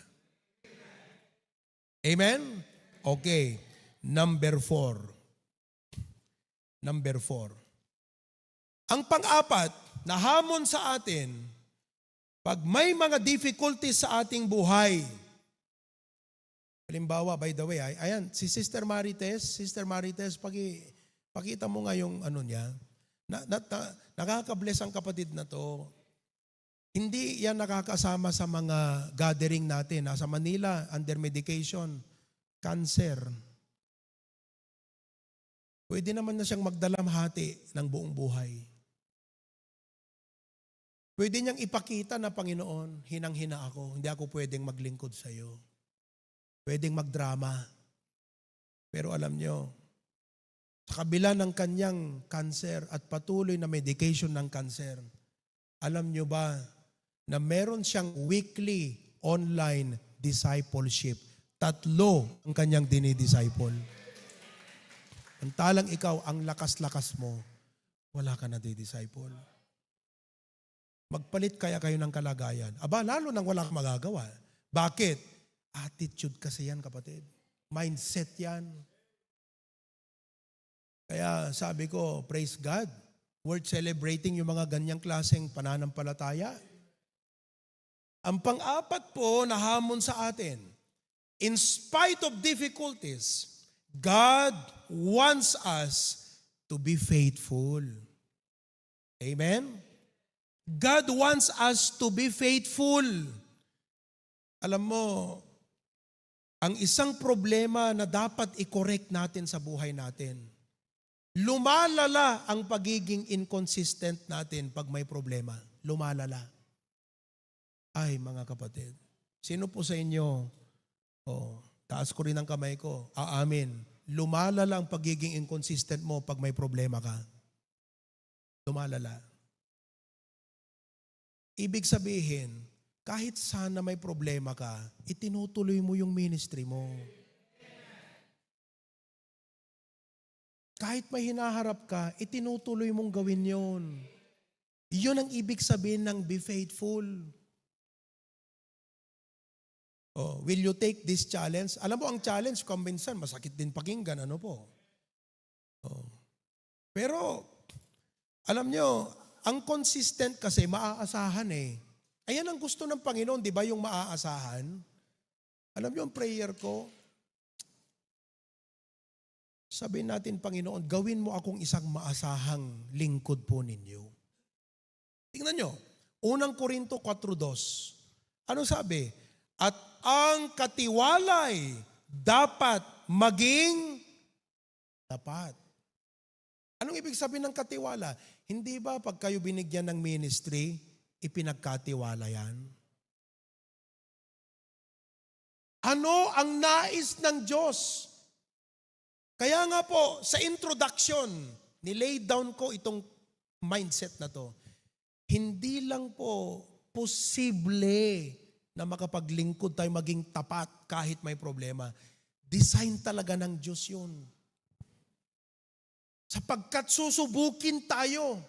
[SPEAKER 4] Amen? Okay. Number 4. Ang pang-apat na hamon sa atin, pag may mga difficulties sa ating buhay, halimbawa, by the way, ayan, si Sister Marites, pakita mo nga yung ano niya, nakaka-bless ang kapatid na to. Hindi yan nakakasama sa mga gathering natin. Sa Manila, under medication, cancer. Pwede naman na siyang magdalamhati ng buong buhay. Pwede niyang ipakita na, Panginoon, hinang-hina ako, hindi ako pwedeng maglingkod sa iyo. Pwedeng magdrama. Pero alam niyo, sa kabila ng kanyang cancer at patuloy na medication ng cancer, alam niyo ba na meron siyang weekly online discipleship? 3 ang kanyang dinidisciple. Antalang ikaw, ang lakas-lakas mo, wala ka na di-disciple. Magpalit kaya kayo ng kalagayan. Aba, lalo nang wala kang magagawa. Bakit? Attitude kasi yan, kapatid. Mindset yan. Kaya sabi ko, praise God. Worth celebrating yung mga ganyang klaseng pananampalataya. Ang pang-apat po na hamon sa atin, in spite of difficulties, God wants us to be faithful. Amen? God wants us to be faithful. Alam mo, ang isang problema na dapat i-correct natin sa buhay natin, lumalala ang pagiging inconsistent natin pag may problema. Lumalala. Ay, mga kapatid, sino po sa inyo, taas ko rin ang kamay ko, aamin, lumalala ang pagiging inconsistent mo pag may problema ka. Lumalala. Ibig sabihin, kahit sana may problema ka, itinutuloy mo yung ministry mo. Kahit may hinaharap ka, itinutuloy mong gawin yon. Yun ang ibig sabihin ng be faithful. Will you take this challenge? Alam mo, ang challenge, kung minsan, masakit din pakinggan, ano po? Pero, alam nyo, ang consistent kasi maaasahan eh. Ayan ang gusto ng Panginoon, di ba, yung maaasahan? Alam nyo, ang prayer ko, sabihin natin, Panginoon, gawin mo akong isang maasahang lingkod po ninyo. Tingnan nyo, 1 Corinto 4:2. Ano sabi? At ang katiwalay dapat maging tapat. Anong ibig sabihin ng katiwala? Hindi ba pag kayo binigyan ng ministry, ipinagkatiwala yan? Ano ang nais ng Diyos? Kaya nga po, sa introduction, nilay down ko itong mindset na to. Hindi lang po posible na makapaglingkod tayo maging tapat kahit may problema. Design talaga ng Diyos yun. Sapagkat susubukin tayo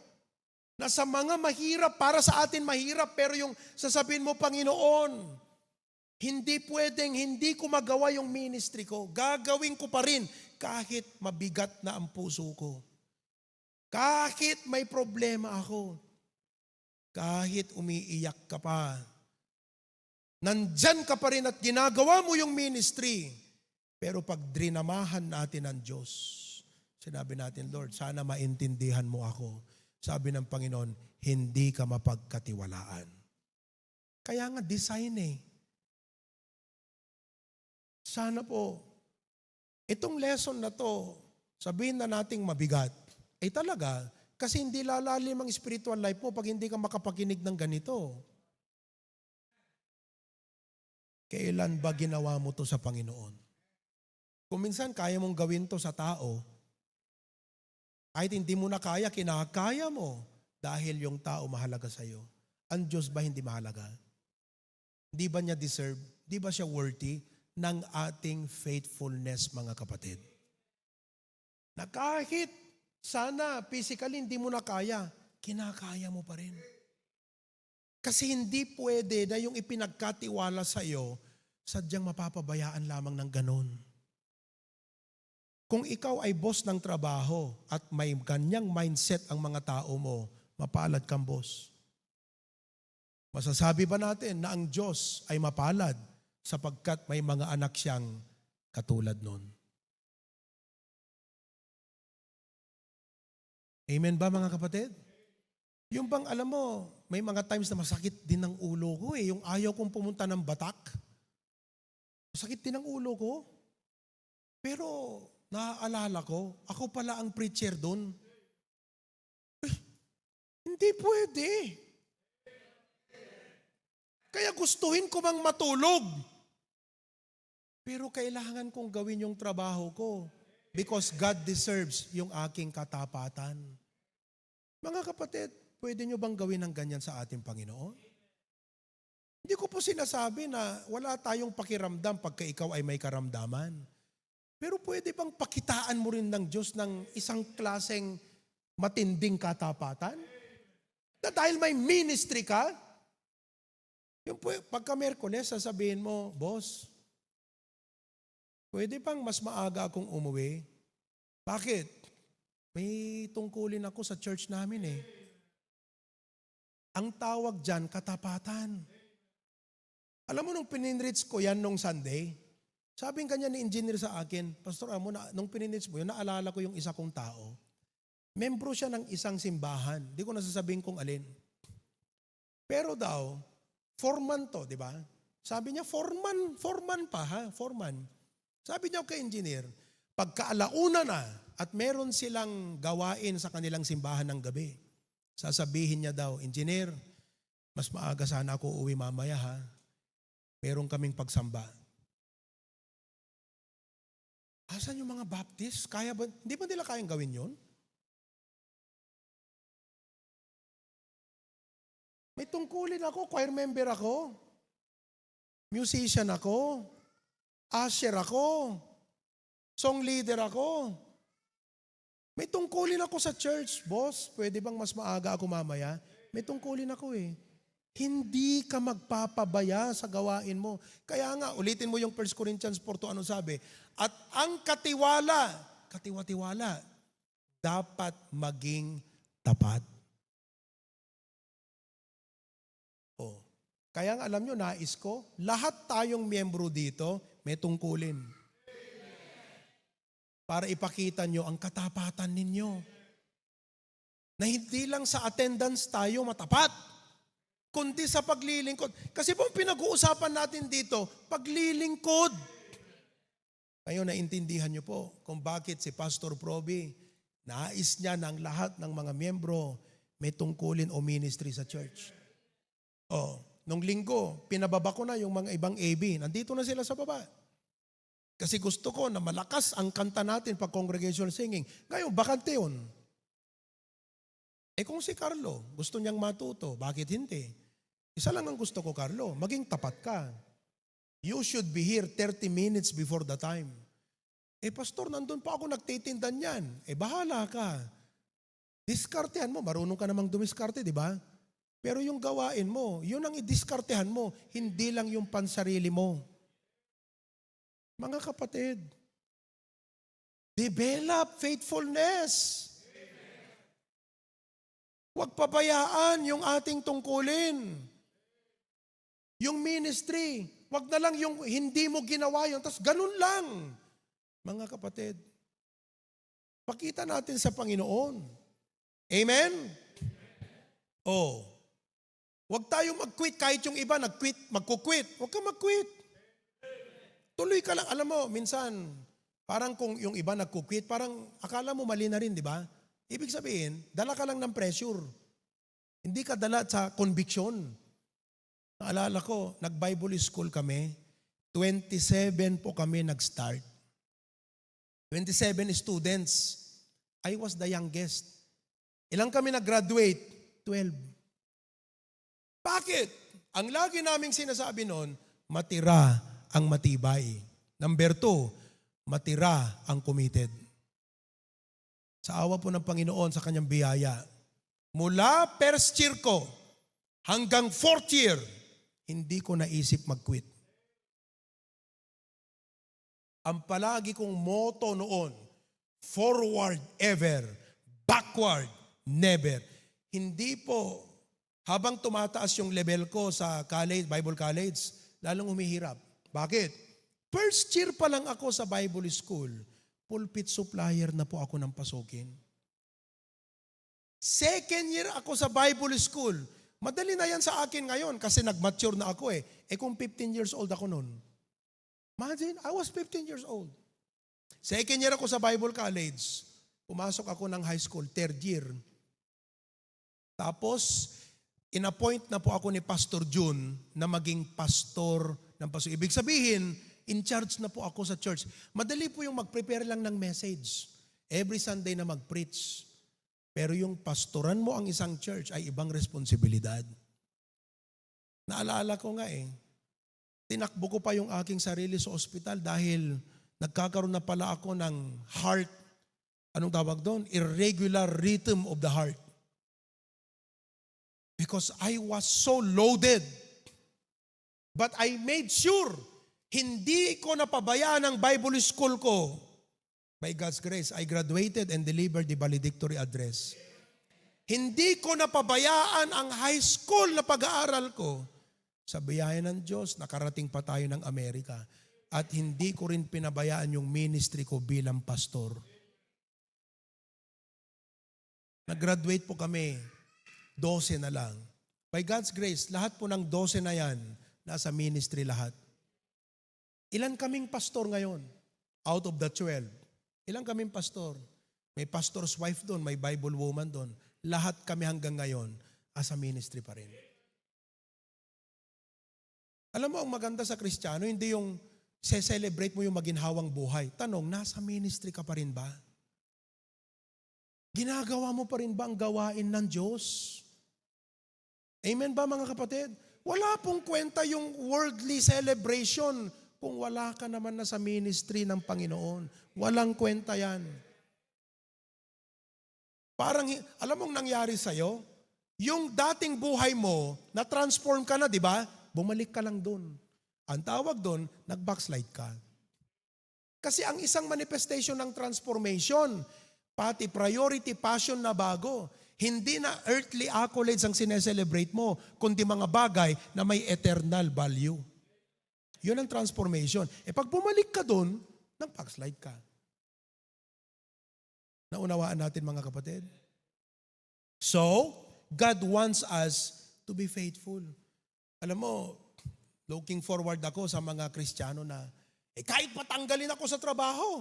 [SPEAKER 4] na sa mga mahirap, para sa atin mahirap, pero yung sasabihin mo, Panginoon, hindi pwedeng hindi ko magawa yung ministry ko. Gagawin ko pa rin kahit mabigat na ang puso ko. Kahit may problema ako. Kahit umiiyak ka pa. Nandyan ka pa rin at ginagawa mo yung ministry. Pero pag drinamahan natin ng Diyos, sinabi natin, Lord, sana maintindihan mo ako. Sabi ng Panginoon, hindi ka mapagkatiwalaan. Kaya nga design eh. Sana po, itong lesson na to, sabihin na nating mabigat. Talaga, kasi hindi lalalim ang spiritual life mo pag hindi ka makapakinig ng ganito. Kailan ba ginawa mo to sa Panginoon? Kung minsan kaya mong gawin to sa tao, kahit hindi mo na kaya, kinakaya mo dahil yung tao mahalaga sa'yo. Ang Diyos ba hindi mahalaga? Di ba niya deserve? Di ba siya worthy ng ating faithfulness, mga kapatid? Na kahit sana physically hindi mo na kaya, kinakaya mo pa rin. Kasi hindi pwede na yung ipinagkatiwala sa iyo, sadyang mapapabayaan lamang ng ganon. Kung ikaw ay boss ng trabaho at may ganyang mindset ang mga tao mo, mapalad kang boss. Masasabi ba natin na ang Diyos ay mapalad sapagkat may mga anak siyang katulad nun? Amen ba mga kapatid? Yung bang alam mo, may mga times na masakit din ang ulo ko eh. Yung ayaw kong pumunta ng Batak. Masakit din ang ulo ko. Pero naaalala ko, ako pala ang preacher doon. Hindi pwede. Kaya gustuhin ko mang matulog. Pero kailangan kong gawin yung trabaho ko because God deserves yung aking katapatan. Mga kapatid, pwede nyo bang gawin ng ganyan sa ating Panginoon? Hindi ko po sinasabi na wala tayong pakiramdam pagka ikaw ay may karamdaman. Pero pwede bang pakitaan mo rin ng Diyos ng isang klaseng matinding katapatan? Na dahil may ministry ka, yung pagka Miyerkules, sasabihin mo, Boss, pwede bang mas maaga akong umuwi? Bakit? May tungkulin ako sa church namin eh. Ang tawag dyan, katapatan. Alam mo nung pininreach ko yan nung Sunday, sabing kanya ni engineer sa akin, Pastor Amo, nung pininreach mo yun, naalala ko yung isa kong tao. Membro siya ng isang simbahan. Di ko nasasabihin kung alin. Pero daw, foreman to, di ba? Sabi niya, foreman pa ha, foreman. Sabi niya kay engineer, pagkaalauna na at meron silang gawain sa kanilang simbahan ng gabi, sasabihin niya daw, engineer, mas maaga sana ako uwi mamaya ha. Meron kaming pagsamba. Asan yung mga Baptist? Kaya ba? Hindi ba nila kayang gawin yun? May tungkulin ako, choir member ako, musician ako, usher ako, song leader ako. May tungkulin ako sa church. Boss, pwede bang mas maaga ako mamaya? May tungkulin ako eh. Hindi ka magpapabaya sa gawain mo. Kaya nga, ulitin mo yung 1 Corinthians 4:2, ano sabi? At ang katiwala, dapat maging tapat. Oh. Kaya nga alam nyo, nais ko, lahat tayong miyembro dito, may tungkulin. Para ipakita nyo ang katapatan ninyo. Na hindi lang sa attendance tayo matapat, kundi sa paglilingkod. Kasi po pinag-uusapan natin dito, paglilingkod. Ngayon, naintindihan nyo po kung bakit si Pastor Proby, nais niya ng lahat ng mga miyembro may tungkulin o ministry sa church. Oh, nung linggo, pinababa ko na yung mga ibang AB. Nandito na sila sa baba. Kasi gusto ko na malakas ang kanta natin pag congregational singing. Ngayon, bakante yun. Kung si Carlo, gusto niyang matuto, bakit hindi? Isa lang ang gusto ko, Carlo, maging tapat ka. You should be here 30 minutes before the time. Pastor, nandun pa ako nagtitindan yan. Bahala ka. Diskartehan mo, marunong ka namang dumiskarte, di ba? Pero yung gawain mo, yun ang idiskartehan mo, hindi lang yung pansarili mo. Mga kapatid, develop faithfulness. Huwag pabayaan yung ating tungkulin. yung ministry. Wag na lang yung hindi mo ginawa yun, tapos ganun lang. Mga kapatid, pakita natin sa Panginoon. Amen? Oh. Huwag tayong mag-quit kahit yung iba magkukwit. Huwag ka mag-quit. Tuloy ka lang. Alam mo, minsan, parang kung yung iba nagkukwit, parang akala mo mali na rin, di ba? Ibig sabihin, dala ka lang ng pressure. Hindi ka dala sa conviction. Naalala ko, nag-Bible school kami. 27 po kami nag-start. 27 students. I was the youngest. Ilang kami nag-graduate? 12. Bakit? Ang lagi naming sinasabi noon, matira ang matibay. Number 2, matira ang committed. Sa awa po ng Panginoon sa kanyang biyaya, mula first year ko hanggang fourth year, hindi ko naisip mag-quit. Ang palagi kong motto noon, forward ever, backward never. Hindi po, habang tumataas yung level ko sa college, Bible college, lalong humihirap. Bakit? First year pa lang ako sa Bible school, pulpit supplier na po ako ng pasukin. Second year ako sa Bible school, madali na yan sa akin ngayon kasi nag-mature na ako eh. Eh kung 15 years old ako noon. Imagine, I was 15 years old. Second year ako sa Bible college. Pumasok ako ng high school, third year. Tapos, in-appoint na po ako ni Pastor June na maging pastor ng pastor. Ibig sabihin, in charge na po ako sa church. Madali po yung mag-prepare lang ng message. Every Sunday na mag-preach. Pero yung pastoran mo ang isang church ay ibang responsibilidad. Naalala ko nga tinakbo ko pa yung aking sarili sa ospital dahil nagkakaroon na pala ako ng heart, anong tawag doon? Irregular rhythm of the heart. Because I was so loaded. But I made sure, hindi ko napabayaan ang Bible school ko. By God's grace, I graduated and delivered the valedictory address. Hindi ko napabayaan ang high school na pag-aaral ko. Sa biyaya ng Diyos, nakarating pa tayo ng Amerika. At hindi ko rin pinabayaan yung ministry ko bilang pastor. Nag-graduate po kami, 12 na lang. By God's grace, lahat po ng 12 na yan, nasa ministry lahat. Ilan kaming pastor ngayon? Out of the 12. Ilan kaming pastor? May pastor's wife doon, may Bible woman doon. Lahat kami hanggang ngayon, as a ministry pa rin. Alam mo, ang maganda sa Kristiyano, hindi yung celebrate mo yung maginhawang buhay. Tanong, nasa ministry ka pa rin ba? Ginagawa mo pa rin ba ang gawain ng Diyos? Amen ba mga kapatid? Wala pong kwenta yung worldly celebration kung wala ka naman na sa ministry ng Panginoon. Walang kwenta yan. Parang, alam mong nangyari sa'yo? Yung dating buhay mo, na-transform ka na, di ba? Bumalik ka lang doon. Ang tawag doon, nag-backslide ka. Kasi ang isang manifestation ng transformation, pati priority, passion na bago, hindi na earthly accolades ang sineselebrate mo, kundi mga bagay na may eternal value. Yun ang transformation. Pag bumalik ka doon, nag-backslide ka. Naunawaan natin mga kapatid? So, God wants us to be faithful. Alam mo, looking forward ako sa mga Kristiyano na, kahit patanggalin ako sa trabaho.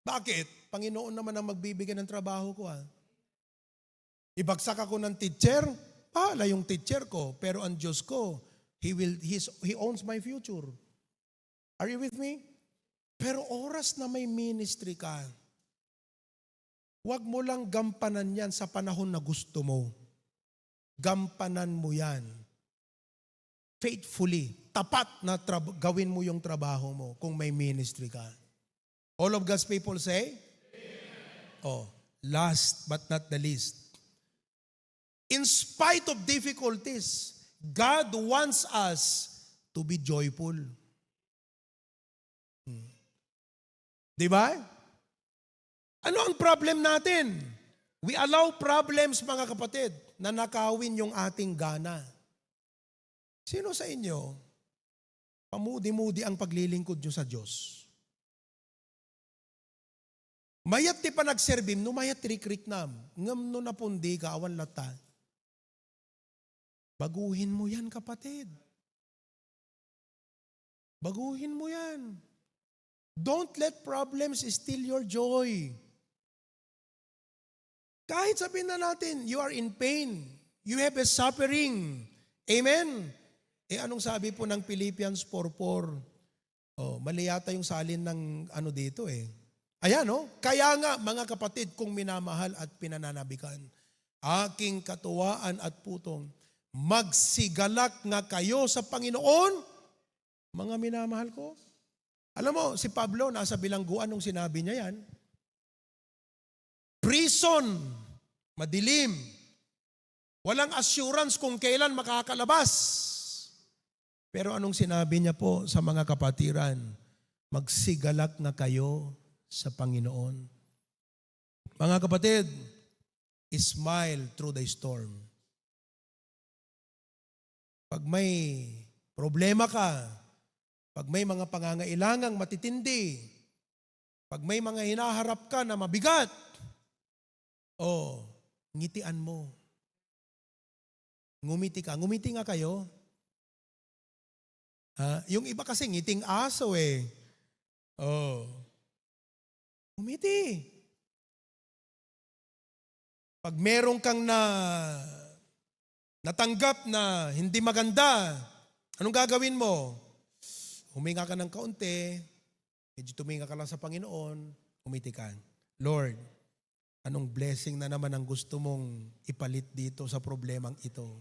[SPEAKER 4] Bakit? Panginoon naman ang magbibigay ng trabaho ko. Ibagsak ako ng teacher, pahala yung teacher ko. Pero ang Diyos ko, He owns my future. Are you with me? Pero oras na may ministry ka, huwag mo lang gampanan yan sa panahon na gusto mo. Gampanan mo yan. Faithfully, tapat na gawin mo yung trabaho mo kung may ministry ka. All of God's people say? Amen. Last but not the least. In spite of difficulties, God wants us to be joyful. Di ba? Ano ang problem natin? We allow problems, mga kapatid, na nakawin yung ating gana. Sino sa inyo, Pamudi-mudi ang paglilingkod nyo sa Diyos. Mayat ti pa nagserbim, no mayat trikrik nam. Ngam no napundi ka, awan lata. Baguhin mo yan, kapatid. Baguhin mo yan. Don't let problems steal your joy. Kahit sabihin na natin, you are in pain. You have a suffering. Amen? Anong sabi po ng Philippians 4:4? Mali yata yung salin ng ano dito eh. Ayan, Kaya nga, mga kapatid, kung minamahal at pinananabikan, aking katuwaan at putong, magsigalak nga kayo sa Panginoon, mga minamahal ko. Alam mo, si Pablo, nasa bilangguan nung sinabi niya yan. Prison, madilim, walang assurance kung kailan makakalabas. Pero anong sinabi niya po sa mga kapatiran? Magsigalak na kayo sa Panginoon. Mga kapatid, smile through the storm. Pag may problema ka, pag may mga pangangailangang matitindi, pag may mga hinaharap ka na mabigat, ngitian mo. Ngumiti ka. Ngumiti nga kayo. Yung iba kasi ngiting aso eh. Ngumiti. Pag meron kang natanggap na hindi maganda, anong gagawin mo? Huminga ka ng kaunti, medyo tuminga ka lang sa Panginoon, ngumiti ka. Lord, anong blessing na naman ang gusto mong ipalit dito sa problemang ito?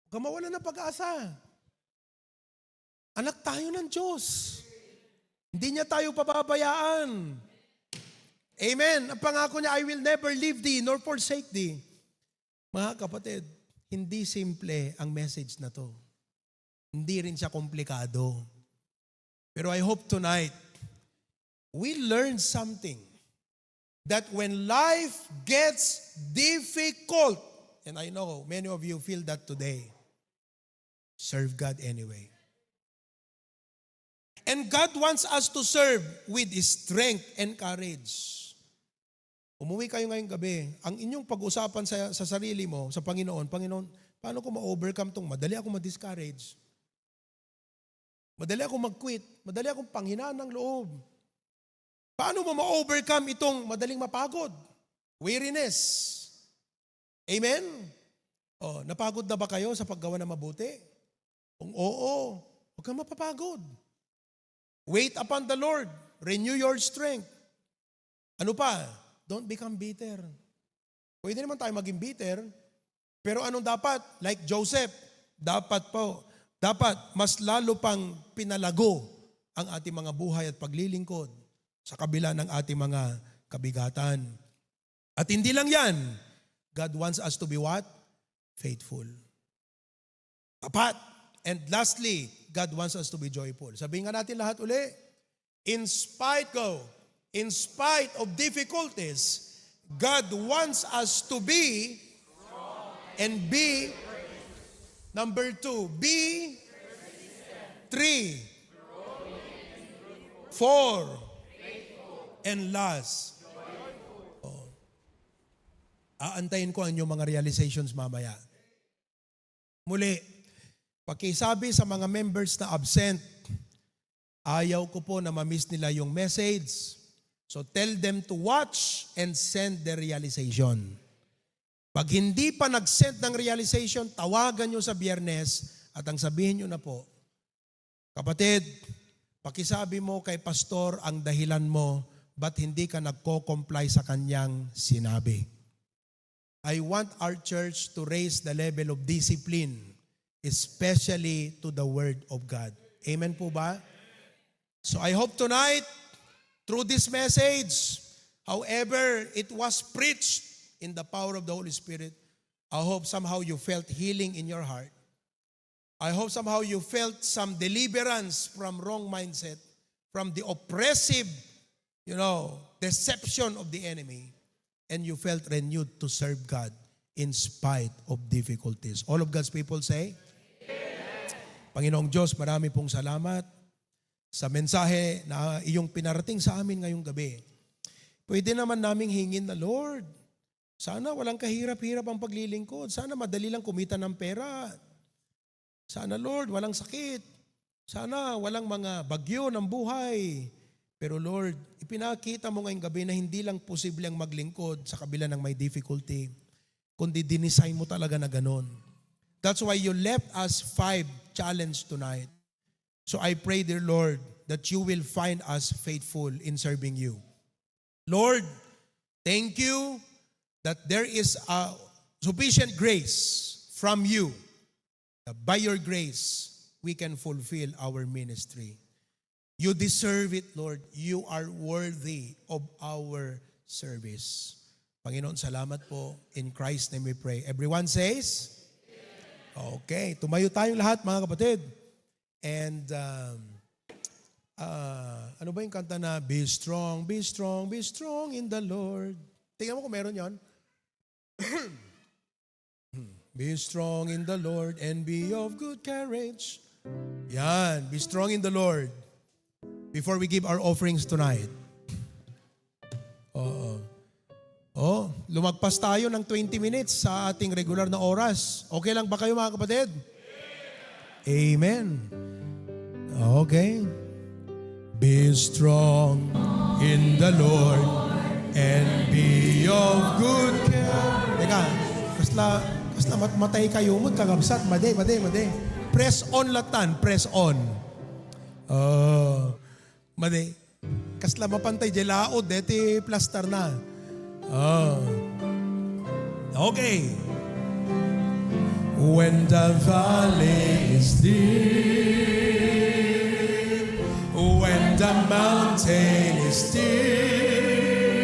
[SPEAKER 4] Huwag ka mawala ng pag-asa. Anak tayo ng Diyos. Hindi niya tayo pababayaan. Amen. Ang pangako niya, I will never leave thee nor forsake thee. Mga kapatid, hindi simple ang message na to. Hindi rin siya komplikado. Pero I hope tonight, we learn something. That when life gets difficult, and I know many of you feel that today, serve God anyway. And God wants us to serve with strength and courage. Umuwi kayo ngayong gabi, ang inyong pag-usapan sa sarili mo, sa Panginoon, paano ko ma-overcome tong madali ako ma-discourage? Madali ako mag-quit, madali akong panghinaan ng loob. Paano mo ma-overcome itong madaling mapagod? Weariness. Amen? Napagod na ba kayo sa paggawa ng mabuti? Kung oo, huwag kang mapapagod. Wait upon the Lord. Renew your strength. Ano pa? Don't become bitter. Pwede naman tayo maging bitter, pero anong dapat? Like Joseph, dapat mas lalo pang pinalago ang ating mga buhay at paglilingkod sa kabila ng ating mga kabigatan. At hindi lang yan, God wants us to be what? Faithful. Tapat. And lastly, God wants us to be joyful. Sabihin nga natin lahat uli, in spite of difficulties, God wants us to be and be, number 2, be 3, 4, and last. Aantayin ko ang inyong mga realizations mamaya. Muli, pakisabi sa mga members na absent, ayaw ko po na ma-miss nila yung message. So tell them to watch and send the realization. Pag hindi pa nag-send ng realization, tawagan nyo sa Biyernes at ang sabihin nyo na po, kapatid, pakisabi mo kay pastor ang dahilan mo ba't hindi ka nagko-comply sa kanyang sinabi. I want our church to raise the level of discipline, especially to the Word of God. Amen po ba? So I hope tonight, through this message, however it was preached in the power of the Holy Spirit, I hope somehow you felt healing in your heart. I hope somehow you felt some deliverance from wrong mindset, from the oppressive, deception of the enemy, and you felt renewed to serve God in spite of difficulties. All of God's people say? Panginoong Diyos, marami pong salamat sa mensahe na iyong pinarating sa amin ngayong gabi. Pwede naman naming hingin na, Lord, sana walang kahirap-hirap ang paglilingkod. Sana madali lang kumita ng pera. Sana, Lord, walang sakit. Sana walang mga bagyo ng buhay. Pero Lord, ipinakita mo ngayong gabi na hindi lang posible ang maglingkod sa kabila ng may difficulty, kundi dinesign mo talaga na ganon. That's why you left us 5 challenge tonight. So I pray, dear Lord, that you will find us faithful in serving you. Lord, thank you that there is a sufficient grace from you. That by your grace, we can fulfill our ministry. You deserve it, Lord. You are worthy of our service. Panginoon, salamat po. In Christ's name we pray. Everyone says? Okay. Tumayo tayong lahat, mga kapatid. And ano ba yung kanta na be strong in the Lord. Tingnan mo kung meron yon. Be strong in the Lord and be of good courage. Yan, be strong in the Lord. Before we give our offerings tonight. Lumagpas tayo ng 20 minutes sa ating regular na oras. Okay lang ba kayo, mga kapatid? Amen. Okay. Be strong in the Lord and be of good care. Teka, kasla matay kayo mo, kagabsat, made. Press on latan, press on. Made. Kasla mapantay, jelaod, deti plaster na. Okay. When the valley is deep, when the mountain is steep,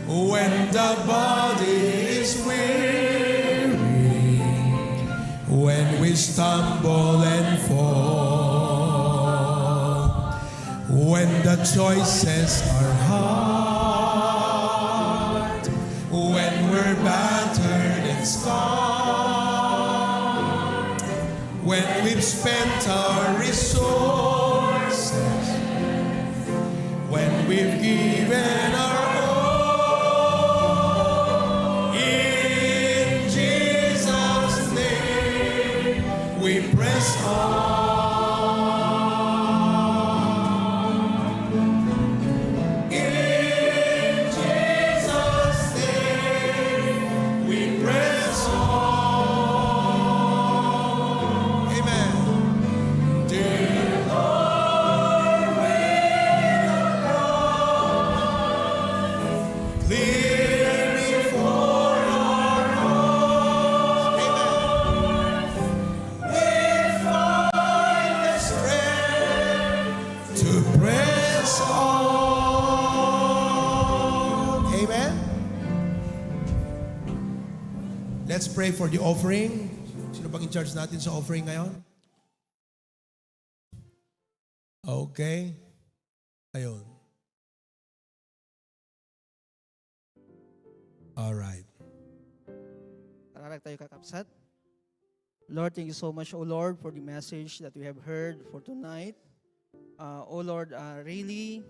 [SPEAKER 4] when the body is weary, when we stumble and fall, when the choices are hard, when we're battered and scarred, when we've spent our resources, when we've given our all, in Jesus' name we press on. In Jesus' name we press on. Amen. Dear Lord, clear before our eyes. Amen. We find the strength to press on. Amen. Let's pray for the offering. Sino bang in charge natin sa offering ngayon? Okay. Ayun. All right.
[SPEAKER 9] Pararak tayo kakapsat. Lord, thank you so much, O Lord, for the message that we have heard for tonight. O Lord, really,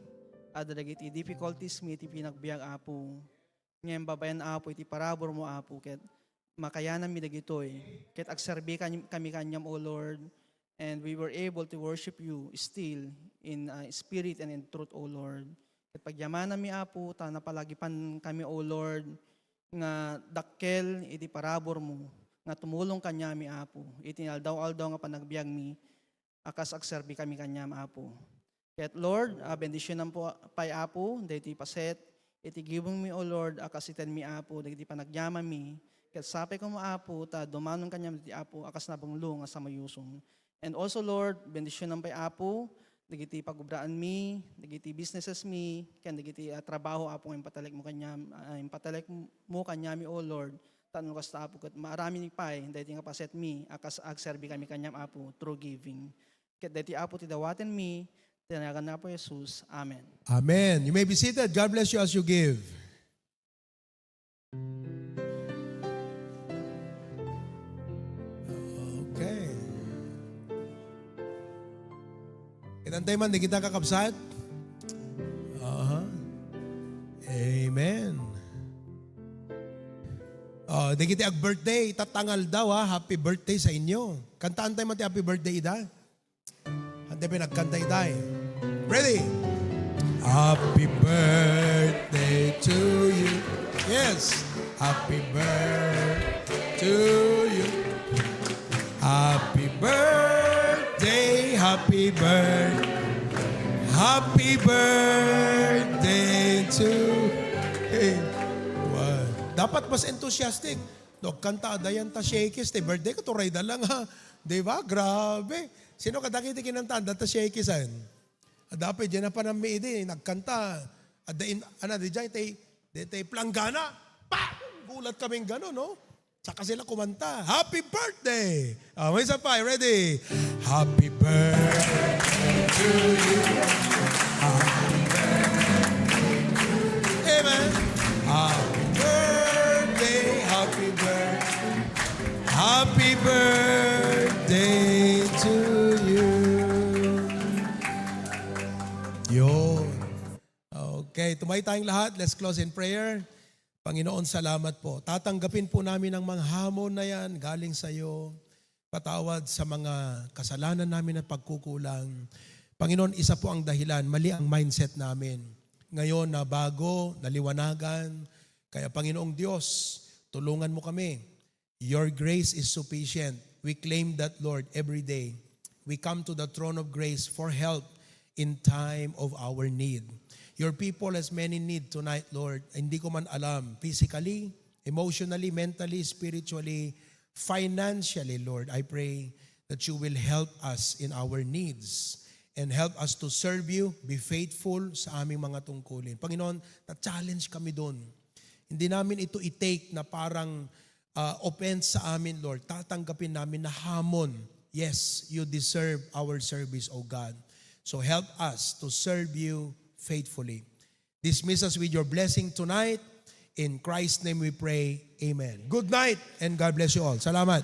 [SPEAKER 9] adagiti difficulties mi iti pinagbiag apo. Ngayon babayan apo, iti parabor mo apo, ket makayanan mi dagitoy. Ket agserbi kami kanyam, O Lord, and we were able to worship you still in spirit and in truth, O Lord. Ket pagyamanan mi apo, ta napalagipan kami, O Lord, nga dakkel iti parabor mo, nga tumulong kanya mi apo. Iti aldaw-aldaw nga panagbiag mi, akas agserbi kami kanya apo. Ket Lord, bendisyonan po pay apo, dahiti paset, iti gibong mi, O Lord, akas iten mi apo, dahiti panagyaman mi, ket sapay ko mo apo, ta dumanon kanya iti apo, akas nabanglo nga sa mayusong. And also Lord, bendisyonan pay apo, dagiti pagubraan mi, dagiti businesses mi, ken dagiti trabaho apo nga impatalek mo kanya, impatalek mo kanya mi, O Lord. Tanong kas ta apo ket marami ni pay, dahiti nga paset mi, akas agserbi kami kanyam apo through giving. Ket dahiti apo ti dawaten mi, tinagan na po Jesus. Amen.
[SPEAKER 4] Amen. You may be seated. God bless you as you give. Okay. Kinantay man, di kita kakabsat? Aha. Amen. Oh, di kita ag-birthday, tatangal daw ha, happy birthday sa inyo. Kantaan tayo mati happy birthday ida. Hante pinagkanta ida eh. Ready? Happy birthday to you. Yes. Happy birthday to you. Happy birthday, happy birthday. Happy birthday to hey. Wow. Dapat mas enthusiastic. No, kanta dayan ta shakes, te birthday ko to rayda lang ha. Di ba? Grabe. Sino kadakiti kinantaan data shakes an? Dapat diyan na pa nang miidi nagkanta. Adain ana di jay tay planggana. Pa! Gulat kaming gano'n, no? Saka sila kumanta. Happy birthday! May isa pa. Ready? Happy birthday to you. Happy birthday. Amen. Happy birthday. Happy birthday. Happy birthday to you. Yun. Okay, tumay tayong lahat. Let's close in prayer. Panginoon, salamat po. Tatanggapin po namin ang mga hamon na yan galing sa iyo. Patawad sa mga kasalanan namin at pagkukulang. Panginoon, isa po ang dahilan. Mali ang mindset namin. Ngayon na bago, naliwanagan. Kaya Panginoong Diyos, tulungan mo kami. Your grace is sufficient. We claim that, Lord, every day. We come to the throne of grace for help in time of our need. Your people has many need tonight, Lord. Hindi ko man alam, physically, emotionally, mentally, spiritually, financially, Lord. I pray that you will help us in our needs and help us to serve you, be faithful sa aming mga tungkulin. Panginoon, na-challenge kami doon. Hindi namin ito i-take na parang offense sa amin, Lord. Tatanggapin namin na hamon. Yes, you deserve our service, O God. So help us to serve you faithfully. Dismiss us with your blessing tonight. In Christ's name we pray. Amen. Good night and God bless you all. Salamat.